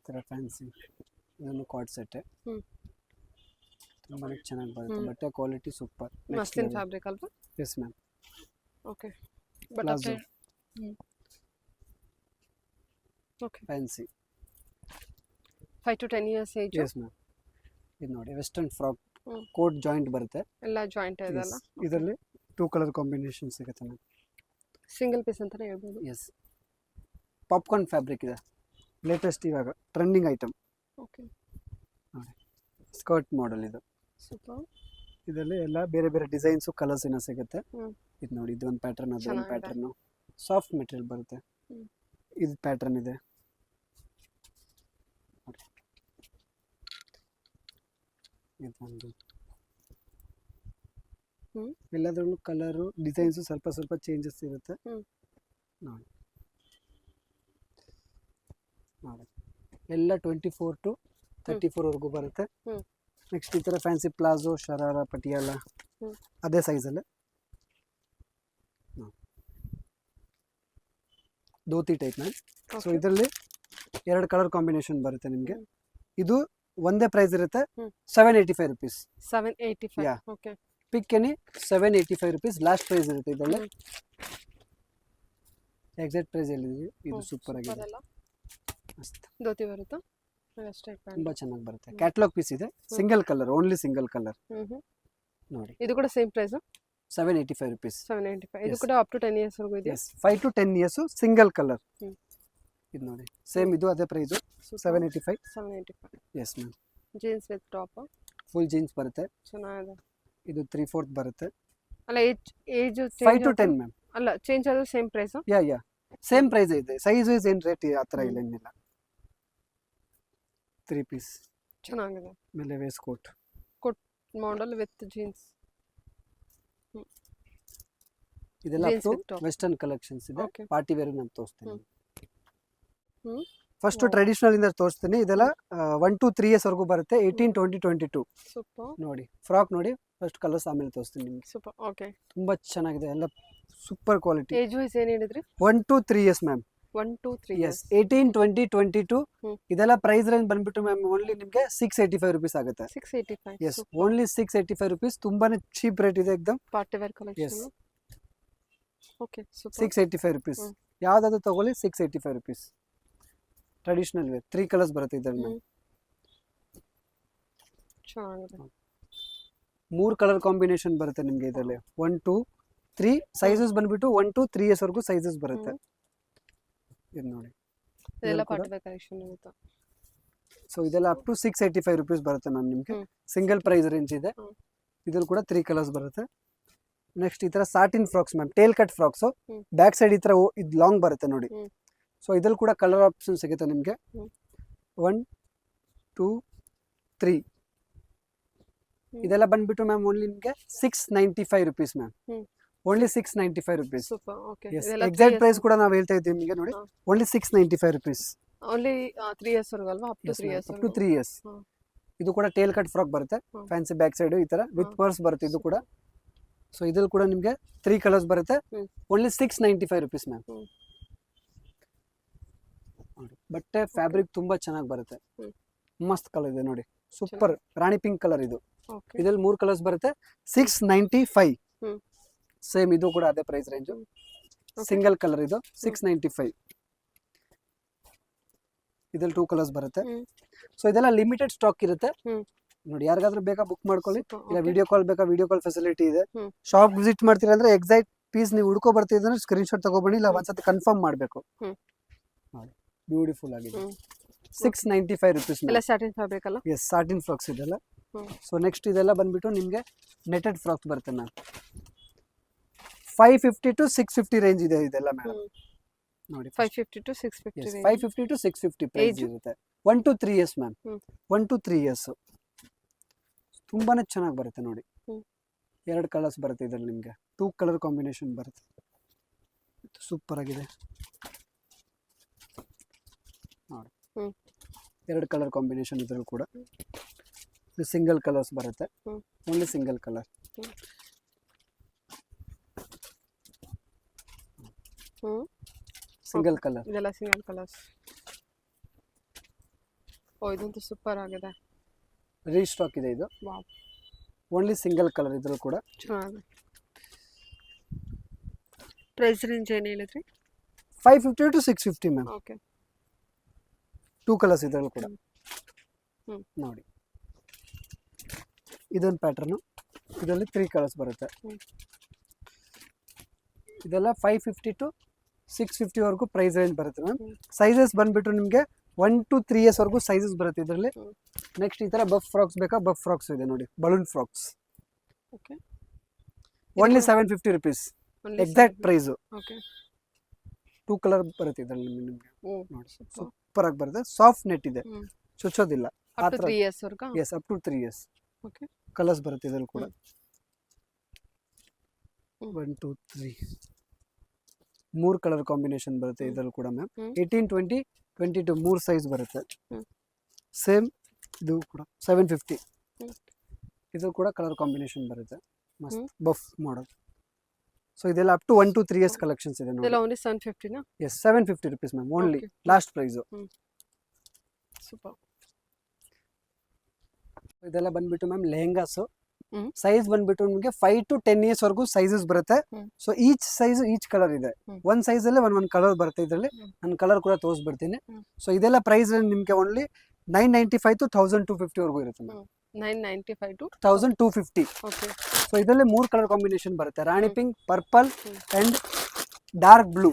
ಥರ ಫ್ಯಾನ್ಸಿ ಇದನ್ನು ಕಾರ್ಡ್ ಸೆಟ್. ಹ್ಮ್. ತುಂಬಾ ಚೆನ್ನಾಗಿ ಬರುತ್ತೆ, ಬಟ್ಟೆ ಕ್ವಾಲಿಟಿ ಸೂಪರ್. ಮಸ್ಲಿನ್ ಫ್ಯಾಬ್ರಿಕ್ ಅಲ್ವಾ? Yes ma'am. Okay but palazzo okay fancy 5 to 10 years age. S ma'am. ಇದು ನೋಡಿ ವೆಸ್ಟರ್ನ್ ಫ್ರಾಕ್ ಹ್ಮ್. ಕೋಟ್ ಜಾಯಿಂಟ್ ಬರುತ್ತೆ ಎಲ್ಲ ಜಾಯಿಂಟ್ ಇದೆಲ್ಲ. ಇದರಲ್ಲಿ 2 ಕಲರ್ ಕಾಂಬಿನೇಷನ್ ಸಿಗುತ್ತೆ ಮ್ಯಾಮ್. ಸಿಂಗಲ್ ಪೀಸ್ ಅಂತಾನೆ ಹೇಳ್ಬೋದು. ಎಸ್ ಪಾಪ್ಕಾರ್ನ್ ಫ್ಯಾಬ್ರಿಕ್ ಇದೆ, ಲೇಟೆಸ್ಟ್ ಇವಾಗ ಟ್ರೆಂಡಿಂಗ್ ಐಟಮ್. ಓಕೆ ನೋಡಿ ಸ್ಕರ್ಟ್ ಮಾಡೆಲ್ ಇದು. ಸೂಪರ್. ಇದರಲ್ಲಿ ಎಲ್ಲ ಬೇರೆ ಬೇರೆ ಡಿಸೈನ್ಸು ಕಲರ್ಸ್ ಏನೋ ಸಿಗುತ್ತೆ. ಹ್ಮ್. ಇದು ನೋಡಿ, ಇದು ಒಂದು ಪ್ಯಾಟರ್ನ್, ಅದು ಒಂದು ಚೆನ್ನಾಗಿದೆ. ಪ್ಯಾಟರ್ನು. ಸಾಫ್ಟ್ ಮೆಟೀರಿಯಲ್ ಬರುತ್ತೆ. ಹ್ಮ್. ಇದು ಪ್ಯಾಟರ್ನ್ ಇದೆ. ಇದೊಂದು ಹ್ಮ್. ಎಲ್ಲದರಲ್ಲೂ ಕಲರು ಡಿಸೈನ್ಸು ಸ್ವಲ್ಪ ಸ್ವಲ್ಪ ಚೇಂಜಸ್ ಇರುತ್ತೆ. ಹ್ಮ್. ನೋಡಿ ನೋಡಿ ಎಲ್ಲ 24 to 34 ವರೆಗೂ ಬರುತ್ತೆ. ಹ್ಮ್. ನೆಕ್ಸ್ಟ್ ಈ ಥರ ಫ್ಯಾನ್ಸಿ ಪ್ಲಾಜೋ, ಶರಾರ, ಪಟಿಯಾಲ ಹ್ಮ್. ಅದೇ ಸೈಜಲ್ಲೇ. Dhoti type ma'am. ಸೊ ಇದರಲ್ಲಿ 2 ಕಲರ್ ಕಾಂಬಿನೇಷನ್ ಬರುತ್ತೆ ನಿಮಗೆ. ಇದು ಒಂದೇ ಪ್ರೈಸ್ ಇರುತ್ತೆ, hmm. 785 rupees. 785. Yeah. Okay pick any 785 rupees last price ಇರುತ್ತೆ ಇದರಲ್ಲಿ. ಎಕ್ಸಾಕ್ಟ್ ಪ್ರೈಸ್ ಹೇಳಿದ್ವಿ. ಇದು ಸೂಪರ್ ಆಗಿದೆ, ಅದೆಲ್ಲ ಮಸ್ತ್, ಧೋತಿ ಬರುತ್ತಾ? ಅಷ್ಟೇ ತುಂಬಾ ಚೆನ್ನಾಗಿ ಬರುತ್ತೆ. ಕ್ಯಾಟಲಾಗ್ ಪೀಸ್ ಇದೆ, single colour, only single colour. ನೋಡಿ ಇದು ಕೂಡ ಸೇಮ್ ಪ್ರೈಸ್ 785 ರುಪೀಸ್. 785. ಇದು Yes. ಕೂಡ ಅಪ್ ಟು 10 ಇಯರ್ಸ್ ವರೆಗೂ ಇದೆ. Yes 5 to 10 years single colour. ಹ್ಮ್. ಇದು ನೋಡಿ ಸೇಮ್, ಇದು ಅದೇ price 785. 785. Yes ma'am. Jeans with top full jeans ಬರುತ್ತೆ. ಚೆನ್ನಾಗಿದೆ. ಇದು 3/4 ಬರುತ್ತೆ. ಅಲ್ಲ ಏಜ್ 5 to 10 ಮ್ಯಾಮ್. ಅಲ್ಲ ಚೇಂಜ್ ಆದ್ರೂ same price. Yeah same price ಇದೆ, ಸೈಜ್ ವೈಸ್ ಏನು ರೇಟ್ ಆ ಥರ ಇಲ್ಲ, ಏನಿಲ್ಲ. 3 ಪೀಸ್ ಚೆನ್ನಾಗಿದೆ. ಮೇಲೆ waste coat model with jeans. ಇದೆಲ್ಲ Jeans with top. Western collections ಇದೆ. Okay. ಪಾರ್ಟಿ ವೇರ್ ನಾನು ತೋರಿಸ್ತೀನಿ. ಹ್ಮ್. First Wow. ಟ್ರೆಡಿಷನಲ್ ಇಂದ ತೋರಿಸ್ತೀನಿ. ಇದೆಲ್ಲ 1 to 3 ಇಯರ್ಸ್ ವರೆಗೂ ಬರುತ್ತೆ. 18 20 22. ಸೂಪರ್ ನೋಡಿ ಫ್ರಾಕ್ ನೋಡಿ, ಫಸ್ಟ್ ಕಲರ್ಸ್ ಆಮೇಲೆ ತೋರಿಸ್ತೀನಿ ನಿಮಗೆ. ಸೂಪರ್. ಓಕೆ ತುಂಬಾ ಚೆನ್ನಾಗಿದೆ, ಎಲ್ಲ ಸೂಪರ್ ಕ್ವಾಲಿಟಿ. ಏಜ್ ವೈಸ್ ಏನು ಹೇಳಿದ್ರಿ? 1 to 3 years ma'am. 1 to 3 yes 18 20 22. ಹ್ಮ್. ಇದೆಲ್ಲ ಪ್ರೈಸ್ ರೇಂಜ್ ಬಂದ್ಬಿಟ್ಟು ಮ್ಯಾಮ್ ಓನ್ಲಿ ನಿಮಗೆ 685 ರುಪೀಸ್ ಆಗುತ್ತೆ. 685. Yes only 685 rupees. ತುಂಬಾನೇ ಚೀಪ್ ರೇಟ್ ಇದೆ ಎಕ್ದಮ್. Party wear collection. Yes. Okay super. 685 rupees. ಹ್ಮ್. ಯಾವ್ದಾದ್ರು ತಗೊಳ್ಳಿ 685 ರುಪೀಸ್. ಟ್ರೆಡಿಷನಲ್ ವೇರ್ 3 ಕಲರ್ಸ್ ಬರುತ್ತೆ ಇದರಲ್ಲಿ. ಚೆನ್ನಾಗಿದೆ. 3 ಕಲರ್ ಕಾಂಬಿನೇಷನ್ ಬರುತ್ತೆ ನಿಮಗೆ ಇದರಲ್ಲಿ. 1 2 3 ಸೈಜಸ್ ಬಂದ್ಬಿಟ್ಟು 1 to 3 ಇಯರ್ಸ್ ವರೆಗೂ ಸೈಜಸ್ ಬರುತ್ತೆ. ಇದು ನೋಡಿ ಇದೆಲ್ಲ ಕೂಡ ಪಾರ್ಟಿ ವೇರ್ ಕಲೆಕ್ಷನ್ ಇರುತ್ತೆ. ಸೊ ಇದೆಲ್ಲ ಅಪ್ ಟು 685 ರುಪೀಸ್ ಬರುತ್ತೆ ಮ್ಯಾಮ್ ನಿಮಗೆ. ಹ್ಮ್. ಸಿಂಗಲ್ ಪ್ರೈಸ್ ರೇಂಜ್ ಇದೆ. ಹ್ಮ್. ಇದ್ರಲ್ಲಿ ಕೂಡ 3 ಕಲರ್ಸ್ ಬರುತ್ತೆ. ನೆಕ್ಸ್ಟ್ ಈ ತರ satin frocks ma'am, tail cut frocks. ಹ್ಮ್. ಬ್ಯಾಕ್ ಸೈಡ್ ಈ ತರ ಇದು ಲಾಂಗ್ ಬರುತ್ತೆ ನೋಡಿ. ಹ್ಮ್. ಸೊ ಇದ್ರಲ್ಲಿ ಕೂಡ ಕಲರ್ ಆಪ್ಷನ್ ಸಿಗುತ್ತೆ ನಿಮಗೆ. ಹ್ಮ್. 1 2 3. ಇದೆಲ್ಲ ಬಂದ್ಬಿಟ್ಟು ಮ್ಯಾಮ್ ಓನ್ಲಿ ನಿಮಗೆ 695 ರುಪೀಸ್ ಮ್ಯಾಮ್. ಹ್ಮ್. Only 695 rupees. Super. Okay yes ಇದೆಲ್ಲ ಎಕ್ಸಾಕ್ಟ್ ಪ್ರೈಸ್ ಕೂಡ ನಾವು ಹೇಳ್ತಾ ಇದ್ದೀವಿ ನಿಮಗೆ ನೋಡಿ. ಹಾ. Only 695 rupees. ಓನ್ಲಿ 3 ಇಯರ್ಸ್ ವರೆಗೂ ಅಲ್ವಾ? Up to 3 years up to 3 years. ಹ್ಮ್. ಇದು ಕೂಡ ಟೇಲ್ ಕಟ್ ಫ್ರಾಕ್ ಬರುತ್ತೆ. ಹ್ಮ್. ಫ್ಯಾನ್ಸಿ ಬ್ಯಾಕ್ ಸೈಡ್ ಈ ತರ ವಿತ್ ಹ್ಮ್. ಪರ್ಸ್ ಬರುತ್ತೆ ಇದು ಕೂಡ. ಸೊ ಇದ್ರಲ್ಲಿ ಕೂಡ ನಿಮಗೆ 3 ಕಲರ್ಸ್ ಬರುತ್ತೆ. ಹ್ಮ್. Only 695 rupees ma'am. ಹ್ಮ್. ನೋಡಿ ಬಟ್ಟೆ ಫ್ಯಾಬ್ರಿಕ್ ತುಂಬಾ ಚೆನ್ನಾಗಿ ಬರುತ್ತೆ. ಹ್ಮ್. ಮಸ್ತ್ ಕಲರ್ ಇದೆ ನೋಡಿ, ಸೂಪರ್ ರಾಣಿ ಪಿಂಕ್ ಕಲರ್ ಇದು. ಓಕೆ ಇದರಲ್ಲಿ 3 ಕಲರ್ಸ್ ಬರುತ್ತೆ. 695. ಹ್ಮ್. ಸೇಮ್ ಇದು ಕೂಡ ಅದೇ ಪ್ರೈಸ್ ರೇಂಜ್. ಸಿಂಗಲ್ ಕಲರ್ ಇದು 695. ಇದ್ರಲ್ಲಿ 2 ಕಲರ್ಸ್ ಬರುತ್ತೆ. ಸೊ ಇದೆಲ್ಲ ಲಿಮಿಟೆಡ್ ಸ್ಟಾಕ್ ಇರುತ್ತೆ. ನೋಡಿ, ಯಾರಿಗಾದ್ರೂ ಬೇಕಾ ಬುಕ್ ಮಾಡ್ಕೊಳ್ಳಿ, ಇಲ್ಲ ವಿಡಿಯೋ ಕಾಲ್ ಬೇಕಾ ವಿಡಿಯೋ ಕಾಲ್ ಫೆಸಿಲಿಟಿ ಇದೆ. ಶಾಪ್ ವಿಸಿಟ್ ಮಾಡ್ತೀರಾ ಅಂದ್ರೆ ಎಕ್ಸಾಕ್ಟ್ ಪೀಸ್ ನೀವು ಹುಡ್ಕೋ ಬರ್ತಿದ್ರೆ ಸ್ಕ್ರೀನ್ ಶಾಟ್ ತಗೊಬನ್ನಿ, ಇಲ್ಲ ಒಂದ್ಸತಿ ಕನ್ಫರ್ಮ್ ಮಾಡಬೇಕು. ನೋಡಿ, ಬ್ಯೂಟಿಫುಲ್ ಆಗಿದೆ. 695 rupees. ಎಲ್ಲ ಸ್ಯಾಟಿನ್ ಫ್ಯಾಬ್ರಿಕ್ ಅಲ್ಲ? ಎಸ್, ಸಾಟಿನ್ ಫ್ರಾಕ್ಸ್ ಇದೆಲ್ಲ. ಸೊ ನೆಕ್ಸ್ಟ್ ಇದೆಲ್ಲ ಬಂದ್ಬಿಟ್ಟು ನಿಮಗೆ ನೆಟೆಡ್ ಫ್ರಾಕ್ಸ್ ಬರುತ್ತೆ ಮ್ಯಾಮ್. 550 to 650 ರೇಂಜ್ ಇದೆ ಇದೆಲ್ಲ ಮೇಡಮ್. ನೋಡಿ, 550 to 650 range. 550 to 650 ಪ್ರೈಸ್ ಇರುತ್ತೆ. 1 to 3 years ma'am. 1 to 3 years. ತುಂಬಾನೇ ಚೆನ್ನಾಗಿ ಬರುತ್ತೆ ನೋಡಿ. 2 ಕಲರ್ಸ್ ಬರುತ್ತೆ ಇದರಲ್ಲಿ ನಿಮಗೆ. 2 ಕಲರ್ ಕಾಂಬಿನೇಷನ್ ಬರುತ್ತೆ. ಸೂಪರ್ ಆಗಿದೆ ನೋಡಿ. 2 ಕಲರ್ ಕಾಂಬಿನೇಷನ್ ಇದರಲ್ಲಿ ಕೂಡ. ಇದು ಸಿಂಗಲ್ ಕಲರ್ಸ್ ಬರುತ್ತೆ. Only single colour. Single colour. ಇದೆಲ್ಲ ಸಿಂಗಲ್ ಕಲರ್ಸ್. ಓ, ಇದಂತೂ ಸೂಪರ್ ಆಗಿದೆ. ರೀಸ್ಟಾಕ್ ಇದೆ ಇದು. ವಾವ್, ಓನ್ಲಿ ಸಿಂಗಲ್ ಕಲರ್ ಇದ್ರೂ ಕೂಡ. ಚೆನ್ನಾಗಿದೆ. ಪ್ರೈಸ್ ರೇಂಜ್ ಏನು ಹೇಳಿದ್ರಿ? 550 to 650 ಮ್ಯಾಮ್. ಓಕೆ. 2 ಕಲರ್ಸ್ ಇದ್ರಲ್ಲಿ ಕೂಡ. ನೋಡಿ, ಇದೊಂದು ಪ್ಯಾಟರ್ನು. ಇದರಲ್ಲಿ 3 ಕಲರ್ಸ್ ಬರುತ್ತೆ. ಇದೆಲ್ಲ 550 to 650 ವರೆಗೂ ಪ್ರೈಸ್ ರೇಂಜ್ ಬರುತ್ತೆ ಮ್ಯಾಮ್. ಸೈಜಸ್ ಬಂದ್ಬಿಟ್ಟು ನಿಮಗೆ 1 to 3 years ವರೆಗೂ ಸೈಜಸ್ ಬರುತ್ತೆ ಇದರಲ್ಲಿ. ನೆಕ್ಸ್ಟ್ ಈ ತರ ಬಫ್ ಫ್ರಾಕ್ಸ್ ಬೇಕಾ? ಬಫ್ ಫ್ರಾಕ್ಸ್ ಇದೆ ನೋಡಿ, balloon frocks. Okay. Only 750 rupees exact price. Okay. 2 colour ಬರುತ್ತೆ ಇದರಲ್ಲಿ ನಿಮಗೆ. ನೋಡಿ, ಸೂಪರ್ ಆಗಿ ಬರುತ್ತೆ. ಸಾಫ್ಟ್ ನೆಟ್ ಇದೆ, ಚುಚ್ಚೋದಿಲ್ಲ. ಅಪ್ ಟು 3 years ವರ್ಗ? Yes, up to 3 years. Okay. Colours ಬರುತ್ತೆ ಇದರಲ್ಲಿ ಕೂಡ. 1 2 3 3 ಕಲರ್ ಕಾಂಬಿನೇಷನ್ ಬರುತ್ತೆ ಇದರಲ್ಲಿ ಕೂಡ ಮ್ಯಾಮ್. 18 20 22 3 ಸೈಜ್ ಬರುತ್ತೆ. ಸೇಮ್ ಇದು ಕೂಡ 750. ಇದು ಕೂಡ ಕಲರ್ ಕಾಂಬಿನೇಷನ್ ಬರುತ್ತೆ. ಮಸ್ತ್ ಬಫ್ ಮಾಡೋದು. ಸೊ ಇದೆಲ್ಲ up to 1 to 3 years collections ಇದೆ ನೋಡಿ. ಇದೆಲ್ಲ ಓನ್ಲಿ 750 ನಾ? Yes, 750 rupees ma'am. Only last price. Super. ಇದೆಲ್ಲ ಬಂದ್ಬಿಟ್ಟು ಮ್ಯಾಮ್ ಲೆಹೆಂಗಾಸ್. ಸೈಜ್ ಬಂದ್ಬಿಟ್ಟು ನಿಮಗೆ 5 to 10 years ವರೆಗೂ ಸೈಜಸ್ ಬರುತ್ತೆ. So each size each colour ಇದೆ. ಒಂದ್ ಸೈಜ್ ಅಲ್ಲಿ ಒಂದ್ ಕಲರ್ ಬರುತ್ತೆ ಇದರಲ್ಲಿ. ನಾನು ಕಲರ್ ಕೂಡ ತೋರಿಸ್ಬಿಡ್ತೀನಿ. ಸೊ ಇದೆಲ್ಲ ಪ್ರೈಸ್ ನಿಮ್ಗೆ ಓನ್ಲಿ 995 to 1250 ವರೆಗೂ ಇರುತ್ತೆ. 995 to 1250. ಓಕೆ. ಸೊ ಇದರಲ್ಲಿ 3 ಕಲರ್ ಕಾಂಬಿನೇಷನ್ ಬರುತ್ತೆ. Rani pink, purple and dark blue,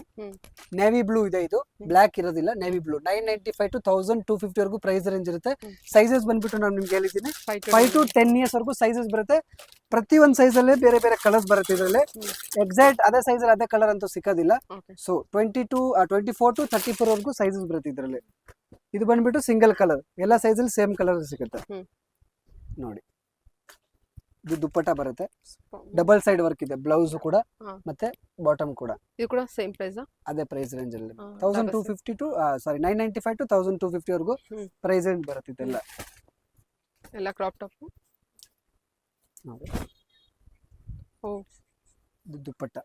navy blue ಇದೆ. ಇದು ಬ್ಲಾಕ್ ಇರೋದಿಲ್ಲ, ನೇವಿ ಬ್ಲೂ. 995 to 1250 ವರೆಗೂ ಪ್ರೈಸ್ ರೇಂಜ್ ಇರುತ್ತೆ. ಸೈಜಸ್ ಬಂದ್ಬಿಟ್ಟು ನಾನು ನಿಮ್ಗೆ ಹೇಳಿದ್ದೀನಿ 5 to 10 years ವರೆಗೂ ಸೈಜಸ್ ಬರುತ್ತೆ. ಪ್ರತಿ ಒಂದು ಸೈಜ್ ಅಲ್ಲಿ ಬೇರೆ ಬೇರೆ ಕಲರ್ಸ್ ಬರುತ್ತೆ ಇದರಲ್ಲಿ. ಎಕ್ಸಾಕ್ಟ್ ಅದೇ ಸೈಜ್ ಅಲ್ಲಿ ಅದೇ ಕಲರ್ ಅಂತೂ ಸಿಕ್ಕೋದಿಲ್ಲ. ಸೊ 24 to 34 ವರೆಗೂ ಸೈಜಸ್ ಬರುತ್ತೆ ಇದರಲ್ಲಿ. ಇದು ಬಂದ್ಬಿಟ್ಟು ಸಿಂಗಲ್ ಕಲರ್. ಎಲ್ಲ ಸೈಜ್ ಅಲ್ಲಿ ಸೇಮ್ ಕಲರ್ ಸಿಗುತ್ತೆ ನೋಡಿ. ಇದು ದುಪ್ಪಟ್ಟ ಬರುತ್ತೆ. ಡಬಲ್ ಸೈಡ್ ವರ್ಕ್ ಇದೆ. ಬ್ಲೌಸ್ ಕೂಡ ಮತ್ತೆ ಬಾಟಮ್ ಕೂಡ. ಇದು ಕೂಡ ಸೇಮ್ ಪ್ರೈಸ್? ಅದೇ ಪ್ರೈಸ್ ರೇಂಜ್ ಅಲ್ಲಿ 1250 to 995 to 1250 ವರೆಗೂ ಪ್ರೈಸ್ ರೇಂಜ್ ಬರುತ್ತೆ ಇದೆಲ್ಲ. ಎಲ್ಲ ಕ್ರಾಪ್ ಟಾಪ್ ನೋಡಿ. ಓ, ಇದು ದುಪ್ಪಟ್ಟ.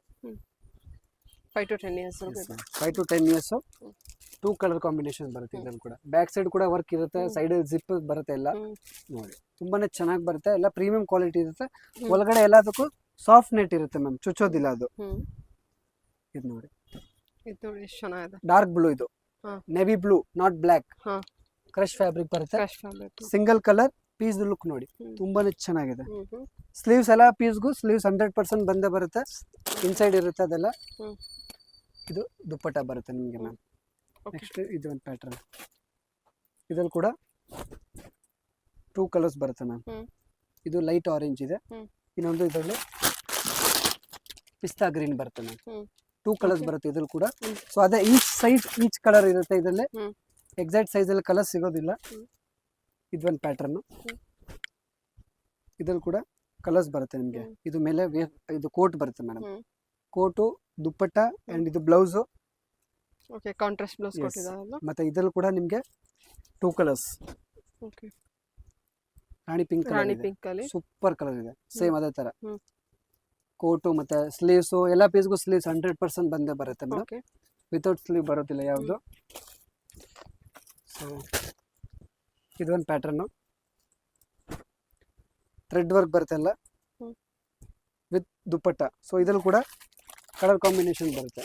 5 to 10 years. 5 to 10 years. 2 colour combination ಬರುತ್ತೆ ಇದರಲ್ಲಿ ಕೂಡ. ಬ್ಯಾಕ್ ಸೈಡ್ ಕೂಡ ವರ್ಕ್ ಇರುತ್ತೆ. ಸೈಡ್ ಜಿಪ್ ಬರುತ್ತೆ ಎಲ್ಲ ನೋಡಿ. ತುಂಬಾನೇ ಚೆನ್ನಾಗಿ ಬರುತ್ತೆ. ಎಲ್ಲ ಪ್ರೀಮಿಯಂ ಕ್ವಾಲಿಟಿ ಇರುತ್ತೆ. ಒಳಗಡೆ ಎಲ್ಲದಕ್ಕೂ ಸಾಫ್ಟ್ ನೆಟ್ ಇರುತ್ತೆ ಮ್ಯಾಮ್, ಚುಚ್ಚೋದಿಲ್ಲ ಅದು. ಇದು ನೋಡಿ, ಇದು ನೋಡಿ ಎಷ್ಟು ಚೆನ್ನಾಗಿದೆ. ಡಾರ್ಕ್ ಬ್ಲೂ, ಇದು navy blue, not black. Crush fabric ಬರುತ್ತೆ. ಸಿಂಗಲ್ ಕಲರ್ ಪೀಸ್ ಲುಕ್ ನೋಡಿ, ತುಂಬಾನೇ ಚೆನ್ನಾಗಿದೆ. ಸ್ಲೀವ್ಸ್ ಎಲ್ಲ ಪೀಸ್ಗೂ ಸ್ಲೀವ್ಸ್ 100% ಬಂದೇ ಬರುತ್ತೆ. ಇನ್ಸೈಡ್ ಇರುತ್ತೆ ಅದೆಲ್ಲ. ಇದು ದುಪ್ಪಟ್ಟ ಬರುತ್ತೆ ನಿಮಗೆ ಮ್ಯಾಮ್. ನೆಕ್ಸ್ಟ್ ಇದು ಒಂದು ಪ್ಯಾಟರ್ನ್. ಇದ್ರಲ್ಲಿ ಕೂಡ 2 ಕಲರ್ಸ್ ಬರುತ್ತೆ ಮ್ಯಾಮ್. ಇದು ಲೈಟ್ ಆರೆಂಜ್ ಇದೆ. ಇನ್ನೊಂದು ಇದರಲ್ಲಿ ಪಿಸ್ತಾ ಗ್ರೀನ್ ಬರುತ್ತೆ ಮ್ಯಾಮ್. 2 ಕಲರ್ಸ್ ಬರುತ್ತೆ ಇದ್ರಲ್ಲಿ ಕೂಡ. ಸೊ ಅದೇ ಈಚ್ ಸೈಜ್ ಈಚ್ ಕಲರ್ ಇರುತ್ತೆ ಇದರಲ್ಲಿ. ಎಕ್ಸಾಕ್ಟ್ ಸೈಜ್ ಅಲ್ಲಿ ಕಲರ್ ಸಿಗೋದಿಲ್ಲ. ಇದೊಂದು ಪ್ಯಾಟರ್ನ್. ಇದ್ರಲ್ಲಿ ಕೂಡ ಕಲರ್ಸ್ ಬರುತ್ತೆ ನಿಮಗೆ. ಇದು ಮೇಲೆ ಇದು ಕೋಟ್ ಬರುತ್ತೆ ಮೇಡಮ್. ಕೋಟು, ದುಪ್ಪಟ್ಟ ಅಂಡ್ ಇದು ಬ್ಲೌಸ್. ಓಕೆ, ಕಾಂಟ್ರಾಸ್ಟ್ ಬ್ಲೌಸ್ ಕೊಟ್ಟಿದ್ದಾರಲ್ಲ. ಮತ್ತೆ ಇದ್ರಲ್ಲಿ ಕೂಡ ನಿಮಗೆ 2 ಕಲರ್ಸ್. ಓಕೆ, ರಾಣಿ ಪಿಂಕ್ ಅಲ್ಲಿ ಸೂಪರ್ ಕಲರ್ ಇದೆ. ಸೇಮ್ ಅದೇ ತರ ಕೋಟು ಮತ್ತೆ ಸ್ಲೀವ್ಸ್ ಎಲ್ಲ ಪೀಸ್ಗೂ ಸ್ಲೀವ್ಸ್ 100% ಬಂದೇ ಬರುತ್ತೆ ಮೇಡಮ್. ವಿತೌಟ್ ಸ್ಲೀವ್ ಬರೋದಿಲ್ಲ ಯಾವುದು. ಸೊ ಇದೊಂದು ಪ್ಯಾಟರ್ನು. ಥ್ರೆಡ್ ವರ್ಕ್ ಬರುತ್ತೆ ಎಲ್ಲ ವಿತ್ ದುಪ್ಪಟ್ಟ. ಸೊ ಇದ್ರಲ್ಲಿ ಕೂಡ ಕಲರ್ ಕಾಂಬಿನೇಷನ್ ಬರುತ್ತೆ.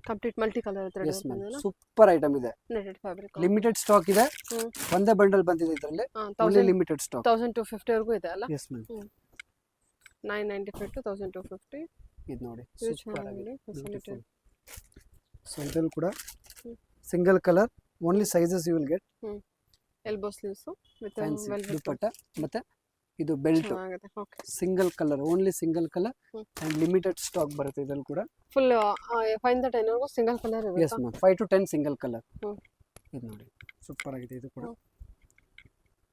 Complete multi colour thread yes ma'am, super item ಇದೆ. Netted fabric. ಲಿಮಿಟೆಡ್ ಸ್ಟಾಕ್ ಇದೆ, ಒಂದೇ ಬಂಡಲ್ ಬಂದಿದೆ ಇದರಲ್ಲಿ, ಓನ್ಲಿ ಲಿಮಿಟೆಡ್ ಸ್ಟಾಕ್. 1250 ವರೆಗೂ ಇದೆ ಅಲ್ಲ? Yes ma'am. 995 to 1250. ಇದು ನೋಡಿ ಇದು ಸೂಪರ್ ಆಗಿದೆ. ಫೆಸಿಲಿಟಿ. ಸೊ ಇದರಲ್ಲಿ ಕೂಡ single colour, only sizes you will get. Elbow sleeves with velvet dupatta ಮತ್ತೆ ಇದು ಬೆಲ್ಟ್. ಚೆನ್ನಾಗಿದೆ. Okay. Single colour, only single colour and limited stock ಬರುತ್ತೆ ಇದರಲ್ಲಿ ಕೂಡ. ಫುಲ್ 5 ಇಂದ 10 ವರೆಗೂ ಸಿಂಗಲ್ ಕಲರ್ ಇದೆ. Yes ma'am, 5 to 10 single colour. ಇದು ನೋಡಿ ಸೂಪರ್ ಆಗಿದೆ. ಇದು ಕೂಡ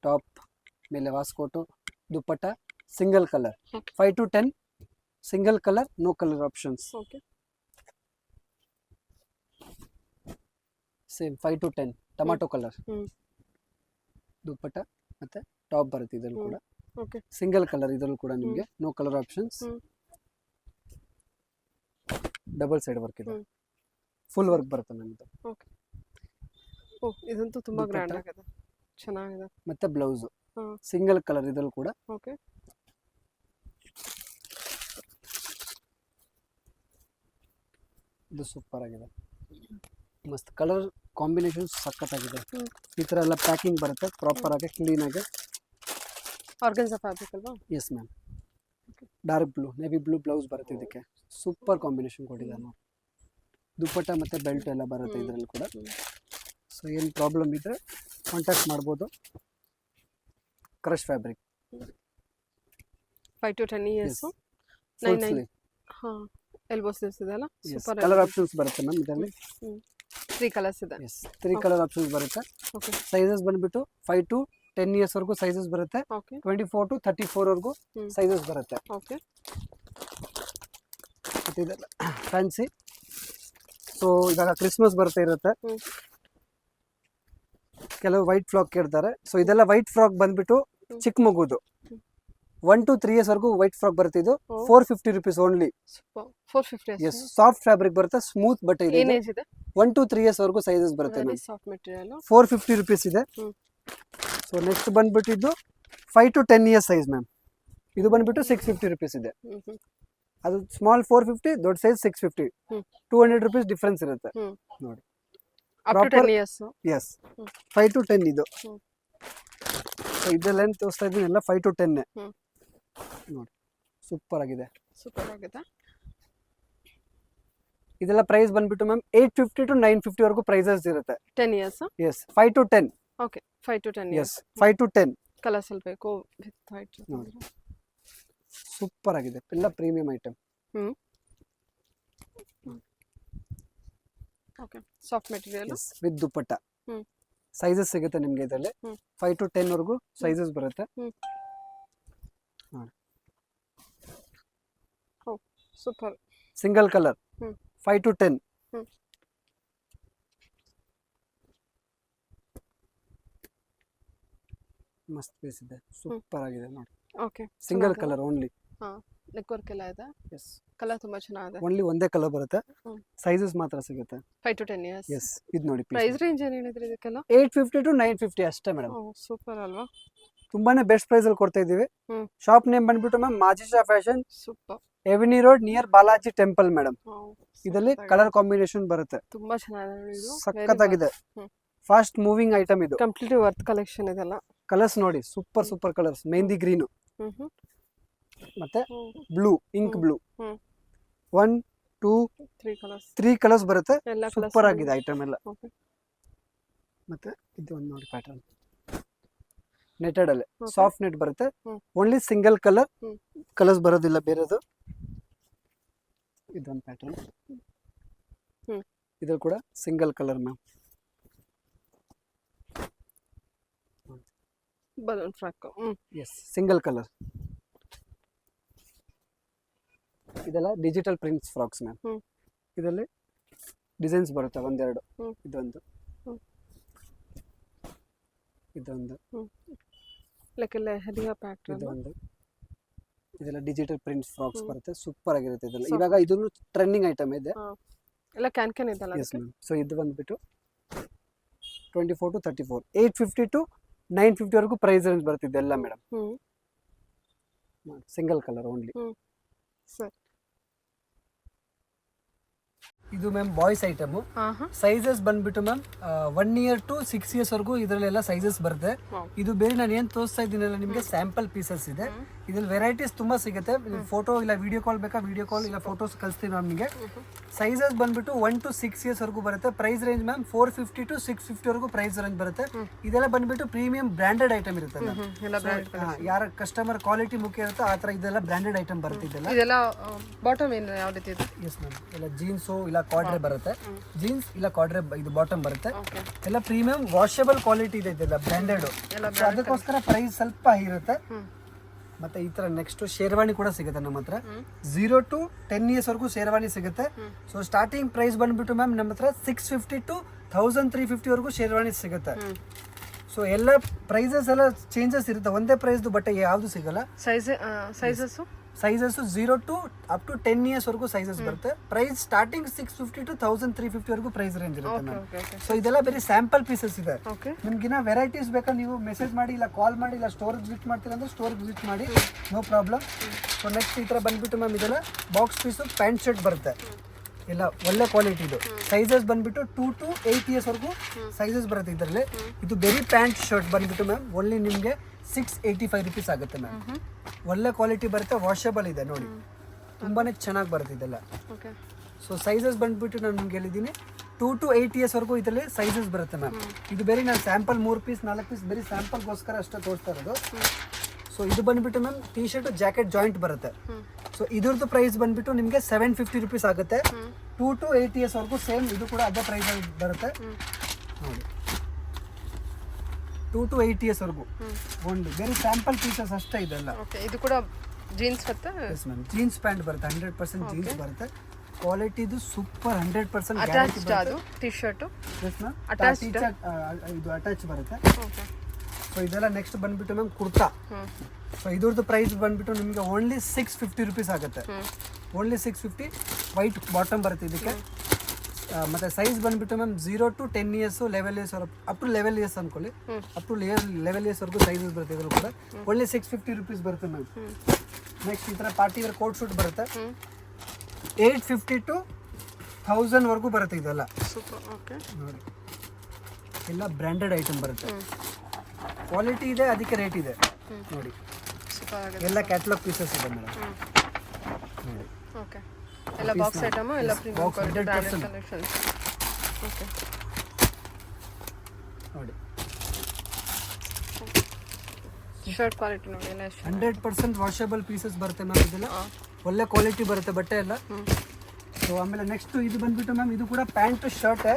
ಟಾಪ್ ಮೇಲೆ waistcoat, dupatta single colour. 5 to 10 single colour, no colour options. Okay. Same 5 to 10 tomato colour. Dupatta ಮತ್ತೆ ಟಾಪ್ ಬರುತ್ತೆ ಇದರಲ್ಲಿ ಕೂಡ. ಓಕೆ. ಸಿಂಗಲ್ ಕಲರ್ ಇದರಲ್ಲಿ ಕೂಡ ನಿಮಗೆ no colour options. Double side work ಇದೆ, ಫುಲ್ ವರ್ಕ್ ಬರುತ್ತೆ ನಮ್ದು. ಓಕೆ. ಓ, ಇದಂತೂ ತುಂಬಾ ಗ್ರ್ಯಾಂಡ್ ಆಗಿದೆ, ಚೆನ್ನಾಗಿದೆ. ಮತ್ತೆ ಬ್ಲೌಸ್ ಸಿಂಗಲ್ ಕಲರ್ ಇದರಲ್ಲಿ ಕೂಡ. ಓಕೆ. ಇದು ಸೂಪರ್ ಆಗಿದೆ, ಮಸ್ತ್ ಕಲರ್ ಕಾಂಬಿನೇಷನ್ ಸಖತ್ತಾಗಿದೆ. ಈ ತರ ಎಲ್ಲ ಪ್ಯಾಕಿಂಗ್ ಬರುತ್ತೆ ಪ್ರಾಪರ್ ಆಗಿ, ಕ್ಲೀನ್ ಆಗಿ. ಆರ್ಗನ್ಸಾ ಫ್ಯಾಬ್ರಿಕ್ ಅಲ್ವಾ? Yes ma'am. Dark blue, navy blue blouse ಬರುತ್ತೆ ಇದಕ್ಕೆ. ಸೂಪರ್ ಕಾಂಬಿನೇಷನ್ ಕೊಟ್ಟಿದ್ದಾರೆ ನೋಡಿ. ದುಪಟ್ಟ ಮತ್ತೆ ಬೆಲ್ಟ್ ಎಲ್ಲ ಬರುತ್ತೆ ಇದರಲ್ಲಿ ಕೂಡ. ಸೊ ಏನು ಪ್ರಾಬ್ಲಮ್ ಇದ್ರೆ ಕಾಂಟ್ಯಾಕ್ಟ್ ಮಾಡ್ಬೋದು. Crush fabric. 5 to 10 years. 99. ಹಾ, ಎಲ್ಬೋ ಸ್ಲೀವ್ಸ್ ಇದೆ ಅಲ್ಲ? ಸೂಪರ್. ಕಲರ್ ಆಪ್ಷನ್ಸ್ ಬರುತ್ತೆ ಮ್ಯಾಮ್ ಇದರಲ್ಲಿ. 3 ಕಲರ್ಸ್ ಇದೆ. ಎಸ್, 3 ಕಲರ್ ಆಪ್ಷನ್ಸ್ ಬರುತ್ತೆ. ಓಕೆ. ಸೈಜಸ್ ಬಂದ್ಬಿಟ್ಟು 5 to 10 ಇಯರ್ಸ್ ವರೆಗೂ ಸೈಜಸ್ ಬರುತ್ತೆ. ಓಕೆ. 24 to 34 ವರೆಗೂ ಸೈಜಸ್ ಬರುತ್ತೆ. ಓಕೆ. ಮತ್ತೆ ಇದೆಲ್ಲ ಫ್ಯಾನ್ಸಿ. ಸೊ ಇವಾಗ ಕ್ರಿಸ್ಮಸ್ ಬರ್ತಾ ಇರುತ್ತೆ, ಕೆಲವು ವೈಟ್ ಫ್ರಾಕ್ ಕೇಳ್ತಾರೆ. ಸೊ ಇದೆಲ್ಲ ವೈಟ್ ಫ್ರಾಕ್ ಬಂದ್ಬಿಟ್ಟು ಚಿಕ್ಕ ಮಗುದು 1 to 3 ಇಯರ್ಸ್ ವರೆಗೂ ವೈಟ್ ಫ್ರಾಕ್ ಬರುತ್ತೆ. ಇದು 450 rupees only. 450. Yes, soft fabric ಬರುತ್ತೆ, ಸ್ಮೂತ್ ಬಟ್ಟೆ ಇದೆ. ಏನ್ ಏಜ್ ಇದೆ? 1 to 3 ಇಯರ್ಸ್ ವರೆಗೂ ಸೈಜಸ್ ಬರುತ್ತೆ. Soft material. 450 rupees ಇದೆ. ಸೊ ನೆಕ್ಸ್ಟ್ ಬಂದ್ಬಿಟ್ಟು ಇದು 5 to 10 ಇಯರ್ಸ್ ಸೈಜ್ ಮ್ಯಾಮ್. ಇದು ಬಂದ್ಬಿಟ್ಟು 650 rupees ಇದೆ. ಅದು ಸ್ಮಾಲ್ 450, ದೊಡ್ಡ ಸೈಜ್ 650. 200 rupees ಡಿಫ್ರೆನ್ಸ್ ಇರುತ್ತೆ ನೋಡಿ. Up to 10 years. Yes, 5 to 10 ಇದು. ಸೊ ಇದೆಲ್ಲ ಏನು ತೋರಿಸ್ತಾ ಇದ್ದೀನಿ ಎಲ್ಲ 5 to 10 ನೋಡಿ. ಸೂಪರ್ ಆಗಿದೆ, ಸೂಪರ್ ಆಗಿದೆ. ಇದೆಲ್ಲ ಪ್ರೈಸ್ ಬಂದ್ಬಿಟ್ಟು ಮ್ಯಾಮ್ 850 to 950 ವರೆಗೂ ಪ್ರೈಸಸ್ ಇರುತ್ತೆ. 10 years. Yes, 5 to 10. Okay, 5 to 10 yes, 5 to 10 colours ಅಲ್ಲಿ ಬೇಕು ವಿತ್ ವೈಟ್ ನೋಡಿ. ಸೂಪರ್ ಆಗಿದೆ, ಎಲ್ಲ premium item. Okay. Soft material with dupatta. Sizes ಸಿಗುತ್ತೆ ನಿಮಗೆ ಇದರಲ್ಲಿ. 5 to 10 ವರೆಗೂ ಸೈಜಸ್ ಬರುತ್ತೆ. ಸೂಪರ್. Single colour 5 to 10. ಮಸ್ತ್ ಪೀಸ್ ಇದೆ, ಸೂಪರ್ ಆಗಿದೆ ನೋಡಿ. ಓಕೆ. Single colour only. ಹಾ, ನೆಕ್ ವರ್ಕ್ ಎಲ್ಲ ಇದೆ. ಎಸ್, ಕಲರ್ ತುಂಬಾ ಚೆನ್ನಾಗಿದೆ. ಓನ್ಲಿ ಒಂದೇ ಕಲರ್ ಬರುತ್ತೆ, ಸೈಜಸ್ ಮಾತ್ರ ಸಿಗುತ್ತೆ. 5 to 10 ಇಯರ್ಸ್. ಎಸ್, ಇದು ನೋಡಿ ಪ್ರೈಸ್ ರೇಂಜ್ ಏನು ಹೇಳಿದ್ರಿ ಇದಕ್ಕೆಲ್ಲ? 850 to 950 ಅಷ್ಟೇ ಮೇಡಮ್. ಸೂಪರ್ ಅಲ್ವಾ? ತುಂಬಾನೇ ಬೆಸ್ಟ್ ಪ್ರೈಸ್ ಅಲ್ಲಿ ಕೊಡ್ತಾ ಇದೀವಿ. ಶಾಪ್ ನೇಮ್ ಬಂದ್ಬಿಟ್ಟು ma'am Majisha fashion, super. Avenue road near Balaji temple madam. ಇದರಲ್ಲಿ ಕಲರ್ ಕಾಂಬಿನೇಷನ್ ಬರುತ್ತೆ, ತುಂಬಾ ಚೆನ್ನಾಗಿದೆ. ಇದು ಸಖತ್ತಾಗಿದೆ, ಫಾಸ್ಟ್ ಮೂವಿಂಗ್ ಐಟಮ್ ಇದು. ಕಂಪ್ಲೀಟ್ ವರ್ತ್ ಕಲೆಕ್ಷನ್ ಇದೆಲ್ಲ. ಕಲರ್ಸ್ ನೋಡಿ, ಸೂಪರ್ ಕಲರ್ಸ್. ಮೆಹಂದಿ ಗ್ರೀನ್ ಮತ್ತೆ ಬ್ಲೂ, ಇಂಕ್ ಬ್ಲೂ. 1 2 3 ಕಲರ್ಸ್ ಬರುತ್ತೆ. ಸೂಪರ್ ಆಗಿದೆ ಐಟಮ್ ಎಲ್ಲ. ಮತ್ತೆ ಇದು ಒಂದು ನೋಡಿ ಪ್ಯಾಟರ್ನ್, ನೆಟೆಡ್ ಅಲ್ಲೇ ಸಾಫ್ಟ್ ನೆಟ್ ಬರುತ್ತೆ. ಓನ್ಲಿ ಸಿಂಗಲ್ ಕಲರ್, ಕಲರ್ಸ್ ಬರೋದಿಲ್ಲ ಬೇರೆದು. ಇದೊಂದು ಪ್ಯಾಟರ್ನ್, ಇದು ಕೂಡ single colour ma'am. Balloon frock. Yes, single colour. ಇದೆಲ್ಲ ಡಿಜಿಟಲ್ ಪ್ರಿಂಟ್ಸ್ ಫ್ರಾಕ್ಸ್ ಮ್ಯಾಮ್. ಇದರಲ್ಲಿ ಡಿಸೈನ್ಸ್ ಬರುತ್ತೆ ಒಂದೆರಡು. ಇದೊಂದು, ಇದೊಂದು, ಇದೊಂದು. ಇದೆಲ್ಲ ಡಿಜಿಟಲ್ ಪ್ರಿಂಟ್ಸ್ ಫ್ರಾಕ್ಸ್ ಬರುತ್ತೆ, ಸೂಪರ್ ಆಗಿರುತ್ತೆ ಇದೆಲ್ಲ. ಇವಾಗ ಇದನ್ನು ಟ್ರೆಂಡಿಂಗ್ ಐಟಮ್ ಇದೆ ಎಲ್ಲ. ಕ್ಯಾನ್ ಇದೆಲ್ಲ. Yes ma'am. ಸೊ ಇದು ಬಂದ್ಬಿಟ್ಟು 24 to 34, 850 to 950 ವರೆಗೂ ಪ್ರೈಸ್ ರೇಂಜ್ ಬರ್ತಿದೆ ಎಲ್ಲ madam. Single colour only. Sir, ಇದು ಮ್ಯಾಮ್ ಬಾಯ್ಸ್ ಐಟಮು. ಸೈಜಸ್ ಬಂದ್ಬಿಟ್ಟು ಮ್ಯಾಮ್ 1 year to 6 years ವರೆಗೂ ಇದರಲ್ಲೆಲ್ಲ ಸೈಜಸ್ ಬರುತ್ತೆ. ಇದು ಬೇರೆ ನಾನು ಏನು ತೋರಿಸ್ತಾ ಇದ್ದೀನಲ್ಲ ನಿಮಗೆ ಸ್ಯಾಂಪಲ್ ಪೀಸಸ್ ಇದೆ. ಇದ್ರಲ್ಲಿ ವೆರೈಟೀಸ್ ತುಂಬಾ ಸಿಗುತ್ತೆ. ಫೋಟೋ ಇಲ್ಲ ವಿಡಿಯೋ ಕಾಲ್ ಬೇಕಾ ವಿಡಿಯೋ ಕಾಲ್ ಇಲ್ಲ ಫೋಟೋಸ್ ಕಳಿಸ್ತೀವಿ ಮ್ಯಾಮ್ ನಿಮಗೆ. ಸೈಜಸ್ ಬಂದ್ಬಿಟ್ಟು 1 to 6 years ವರೆಗೂ ಬರುತ್ತೆ. ಪ್ರೈಸ್ ರೇಂಜ್ ಮ್ಯಾಮ್ 450 to 650 ವರೆಗೂ ಪ್ರೈಸ್ ರೇಂಜ್ ಬರುತ್ತೆ. ಇದೆಲ್ಲ ಬಂದ್ಬಿಟ್ಟು ಪ್ರೀಮಿಯಂ ಬ್ರಾಂಡೆಡ್ ಐಟಮ್ ಇರುತ್ತೆ. ಯಾರ ಕಸ್ಟಮರ್ ಕ್ವಾಲಿಟಿ ಮುಖ್ಯ ಇರುತ್ತೆ ಆ ಥರ ಇದೆಲ್ಲ ಬ್ರಾಂಡೆಡ್ ಐಟಮ್ ಬರುತ್ತೆ. ಇದೆಲ್ಲ ಬಾಟಮ್ ಏನು ಯಾವ ರೀತಿ ಇದೆ? ಎಸ್ ಮ್ಯಾಮ್, ಎಲ್ಲ ಜೀನ್ಸು ಇಲ್ಲ ಕಾರ್ಡ್ರೆ ಬರುತ್ತೆ. ಜೀನ್ಸ್ ಇಲ್ಲ ಕಾರ್ಡ್ರೆ ಇದು ಬಾಟಮ್ ಬರುತ್ತೆ. ಎಲ್ಲ ಪ್ರೀಮಿಯಂ ವಾಷಬಲ್ ಕ್ವಾಲಿಟಿ ಇದೆ. ಇದೆಲ್ಲ ಬ್ರಾಂಡೆಡ್, ಅದಕ್ಕೋಸ್ಕರ ಪ್ರೈಸ್ ಸ್ವಲ್ಪ ಹೈ ಇರುತ್ತೆ. ಮತ್ತೆ ಈ ತರ ನೆಕ್ಸ್ಟ್ ಶೇರ್ವಾಣಿ ಕೂಡ ಸಿಗುತ್ತೆ ನಮ್ಮ ಹತ್ರ. 0 to 10 years ವರೆಗೂ ಶೇರ್ವಾಣಿ ಸಿಗುತ್ತೆ. ಸೊ ಸ್ಟಾರ್ಟಿಂಗ್ ಪ್ರೈಸ್ ಬಂದ್ಬಿಟ್ಟು ಮ್ಯಾಮ್ ನಮ್ಮ ಹತ್ರ 650 to 1350 ವರೆಗೂ ಶೇರ್ವಾಣಿ ಸಿಗುತ್ತೆ. ಸೊ ಎಲ್ಲ ಪ್ರೈಸಸ್ ಎಲ್ಲ ಚೇಂಜಸ್ ಇರುತ್ತೆ. ಒಂದೇ ಪ್ರೈಸ್ದು ಬಟ್ಟೆ ಯಾವುದು ಸಿಗಲ್ಲ. Sizes 0 to up to 10 years ವರೆಗೂ ಸೈಜಸ್ ಬರುತ್ತೆ. ಪ್ರೈಸ್ ಸ್ಟಾರ್ಟಿಂಗ್ 650 to 1350 ವರೆಗೂ ಪ್ರೈಸ್ ರೇಂಜ್ ಇರುತ್ತೆ. ಸೊ ಇದೆಲ್ಲ ಬರೀ ಸ್ಯಾಂಪಲ್ ಪೀಸಸ್ ಇದೆ. ನಿಮ್ಗಿನ ವೆರೈಟೀಸ್ ಬೇಕಾ ನೀವು ಮೆಸೇಜ್ ಮಾಡಿ ಇಲ್ಲ ಕಾಲ್ ಮಾಡಿ ಇಲ್ಲ ಸ್ಟೋರ್ಗೆ ವಿಸಿಟ್ ಮಾಡ್ತೀರಾ ಅಂದ್ರೆ ಸ್ಟೋರ್ಗೆ ವಿಸಿಟ್ ಮಾಡಿ, ನೋ ಪ್ರಾಬ್ಲಮ್. ಸೊ ನೆಕ್ಸ್ಟ್ ಈ ಥರ ಬಂದ್ಬಿಟ್ಟು ಮ್ಯಾಮ್ ಇದೆಲ್ಲ ಬಾಕ್ಸ್ ಪೀಸು ಪ್ಯಾಂಟ್ ಶರ್ಟ್ ಬರುತ್ತೆ. ಎಲ್ಲ ಒಳ್ಳೆ ಕ್ವಾಲಿಟಿ ಇದು. ಸೈಜಸ್ ಬಂದ್ಬಿಟ್ಟು 2 to 8 years ವರೆಗೂ ಸೈಜಸ್ ಬರುತ್ತೆ ಇದರಲ್ಲಿ. ಇದು ಬೆರಿ ಪ್ಯಾಂಟ್ ಶರ್ಟ್ ಬಂದ್ಬಿಟ್ಟು ಮ್ಯಾಮ್ ಓನ್ಲಿ ನಿಮಗೆ 685 rupees ಆಗುತ್ತೆ ಮ್ಯಾಮ್. ಒಳ್ಳೆ ಕ್ವಾಲಿಟಿ ಬರುತ್ತೆ, ವಾಷಬಲ್ ಇದೆ ನೋಡಿ, ತುಂಬಾನೇ ಚೆನ್ನಾಗಿ ಬರುತ್ತೆ ಇದೆಲ್ಲ. ಸೊ ಸೈಜಸ್ ಬಂದ್ಬಿಟ್ಟು ನಾನು ನಿಮ್ಗೆ ಹೇಳಿದ್ದೀನಿ 2 to 8 years ವರೆಗೂ ಇದರಲ್ಲಿ ಸೈಜಸ್ ಬರುತ್ತೆ ಮ್ಯಾಮ್. ಇದು ಬೇರೆ ನಾನು ಸ್ಯಾಂಪಲ್ 3 ಪೀಸ್ 4 ಪೀಸ್ ಬರೀ ಸ್ಯಾಂಪಲ್ಗೋಸ್ಕರ ಅಷ್ಟೇ ತೋರಿಸ್ತಾ ಇರೋದು. ಸೊ ಇದು ಬಂದ್ಬಿಟ್ಟು ma'am T shirt jacket joint ಬರುತ್ತೆ. ಸೊ ಇದ್ರದ್ದು ಪ್ರೈಸ್ ಬಂದ್ಬಿಟ್ಟು ನಿಮಗೆ 750 rupees ಆಗುತ್ತೆ. 2 to 8 years ವರೆಗೂ ಸೇಮ್ ಇದು ಕೂಡ ಅದೇ ಪ್ರೈಸ್ ಬರುತ್ತೆ ನೋಡಿ. 2 to 8 years ವರೆಗೂ ಒಂದು ಬೇರೆ ಸ್ಯಾಂಪಲ್ ಪೀಸಸ್ ಅಷ್ಟೇ ಇದೆಲ್ಲ. ಇದು ಕೂಡ ಜೀನ್ಸ್ ಬರುತ್ತೆ. ಎಸ್ ಮ್ಯಾಮ್, ಜೀನ್ಸ್ ಪ್ಯಾಂಟ್ ಬರುತ್ತೆ. 100% ಜೀನ್ಸ್ ಬರುತ್ತೆ. ಕ್ವಾಲಿಟಿ ಇದು ಸೂಪರ್ 100% ಗ್ಯಾರಂಟಿ ಬರುತ್ತೆ. ಟೀ ಶರ್ಟ್ ಎಸ್ ಮ್ಯಾಮ್, ಇದು ಅಟ್ಯಾಚ್ ಬರುತ್ತೆ. ಸೊ ಇದೆಲ್ಲ ನೆಕ್ಸ್ಟ್ ಬಂದ್ಬಿಟ್ಟು ಮ್ಯಾಮ್ ಕುರ್ತಾ. ಸೊ ಇದ್ರದ್ದು ಪ್ರೈಸ್ ಬಂದ್ಬಿಟ್ಟು ನಿಮಗೆ ಓನ್ಲಿ 650 rupees ಆಗುತ್ತೆ. ಓನ್ಲಿ 650. ವೈಟ್ ಬಾಟಮ್ ಬರುತ್ತೆ ಇದಕ್ಕೆ. ಮತ್ತೆ ಸೈಜ್ ಬಂದ್ಬಿಟ್ಟು ma'am 0 to 10 years 11 years up to 11 years ಅನ್ಕೊಳ್ಳಿ. ಅಪ್ ಟು 11 years ವರೆಗೂ ಸೈಜಸ್ ಬರುತ್ತೆ ಇದ್ರೂ ಕೂಡ. ಓನ್ಲಿ 650 rupees ಬರುತ್ತೆ ಮ್ಯಾಮ್. ನೆಕ್ಸ್ಟ್ ಈ ಥರ ಪಾರ್ಟಿ ವೇರ್ ಕೋಟ್ ಶೂಟ್ ಬರುತ್ತೆ. 850 to 1000 ವರೆಗೂ ಬರುತ್ತೆ ಇದೆಲ್ಲ. ನೋಡಿ ಎಲ್ಲ ಬ್ರ್ಯಾಂಡೆಡ್ ಐಟಮ್ ಬರುತ್ತೆ. ಕ್ವಾಲಿಟಿ ಇದೆ, ಅದಕ್ಕೆ ರೇಟ್ ಇದೆ ನೋಡಿ. ಎಲ್ಲ ಕ್ಯಾಟಲಾಗ್ ಪೀಸಸ್ ಇದೆ ಮೇಡಮ್ ನೋಡಿ. ಓಕೆ, ಎಲ್ಲ ಬಾಕ್ಸ್ ಐಟಮ್, ಎಲ್ಲ premium quality branded collections. Okay ನೋಡಿ, ಶರ್ಟ್ ಕ್ವಾಲಿಟಿ ನೋಡಿ ಎಲ್ಲ 100% ವಾಷಬಲ್ ಪೀಸಸ್ ಬರುತ್ತೆ ಮ್ಯಾಮ್. ಇದೆಲ್ಲ ಒಳ್ಳೆ ಕ್ವಾಲಿಟಿ ಬರುತ್ತೆ ಬಟ್ಟೆ ಎಲ್ಲ. ಸೊ ಆಮೇಲೆ ನೆಕ್ಸ್ಟ್ ಇದು ಬಂದ್ಬಿಟ್ಟು ಮ್ಯಾಮ್ ಇದು ಕೂಡ ಪ್ಯಾಂಟ್ ಶರ್ಟ್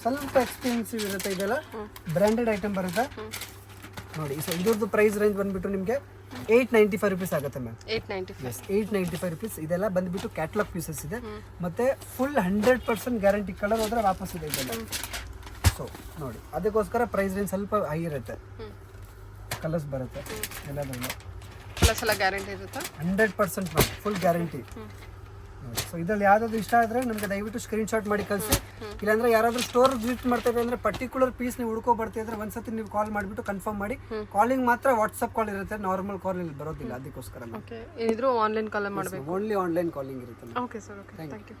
ಸ್ವಲ್ಪ ಎಕ್ಸ್ಪೆನ್ಸಿವ್ ಇರುತ್ತೆ. ಇದೆಲ್ಲ ಬ್ರ್ಯಾಂಡೆಡ್ ಐಟಮ್ ಬರುತ್ತೆ ನೋಡಿ. ಸೊ ಇದ್ರದ್ದು ಪ್ರೈಸ್ ರೇಂಜ್ ಬಂದ್ಬಿಟ್ಟು ನಿಮಗೆ 895 rupees ಆಗುತ್ತೆ ಮ್ಯಾಮ್. 895 rupees. ಇದೆಲ್ಲ ಬಂದ್ಬಿಟ್ಟು ಕ್ಯಾಟಲಾಗ್ ಪೀಸಸ್ ಇದೆ. ಮತ್ತೆ ಫುಲ್ 100% ಗ್ಯಾರಂಟಿ. ಕಲರ್ ಹೋದ್ರೆ ವಾಪಸ್ ಇದೆ ಇದೆಲ್ಲ. ಸೊ ನೋಡಿ, ಅದಕ್ಕೋಸ್ಕರ ಪ್ರೈಸ್ ರೇಂಜ್ ಸ್ವಲ್ಪ ಹೈ ಇರುತ್ತೆ. ಕಲರ್ಸ್ ಬರುತ್ತೆ ಎಲ್ಲದರಲ್ಲೂ. ಕಲರ್ಸ್ ಎಲ್ಲ ಗ್ಯಾರಂಟಿ ಇರುತ್ತೆ 100% ಮ್ಯಾಮ್, ಫುಲ್ ಗ್ಯಾರಂಟಿ. ಸೊ ಇದ್ರಲ್ಲಿ ಯಾವ್ದಾದ್ರು ಇಷ್ಟ ಆದರೆ ನಮಗೆ ದಯವಿಟ್ಟು ಸ್ಕ್ರೀನ್ ಶಾಟ್ ಮಾಡಿ ಕಳಿಸಿ. ಇಲ್ಲಾಂದ್ರೆ ಯಾರಾದ್ರೂ ಸ್ಟೋರ್ ವಿಸಿಟ್ ಮಾಡ್ತಾ ಇದ್ರೆ ಅಂದ್ರೆ ಪರ್ಟಿಕ್ಯುಲರ್ ಪೀಸ್ ನೀವು ಹುಡ್ಕೋ ಬರ್ತಾ ಇದ್ರೆ ಒಂದ್ಸತಿ ನೀವು ಕಾಲ್ ಮಾಡಿಬಿಟ್ಟು ಕನ್ಫರ್ಮ್ ಮಾಡಿ. ಕಾಲಿಂಗ್ ಮಾತ್ರ ವಾಟ್ಸ್ಆಪ್ ಕಾಲ್ ಇರುತ್ತೆ, ನಾರ್ಮಲ್ ಕಾಲ್ ಇಲ್ಲಿ ಬರೋದಿಲ್ಲ. ಅದಕ್ಕೋಸ್ಕರ ಆನ್ಲೈನ್ ಕಾಲ್ ಮಾಡಬೇಕು. ಓನ್ಲಿ ಆನ್ಲೈನ್ ಕಾಲಿಂಗ್ ಇರುತ್ತೆ. Okay sir, okay, thank you.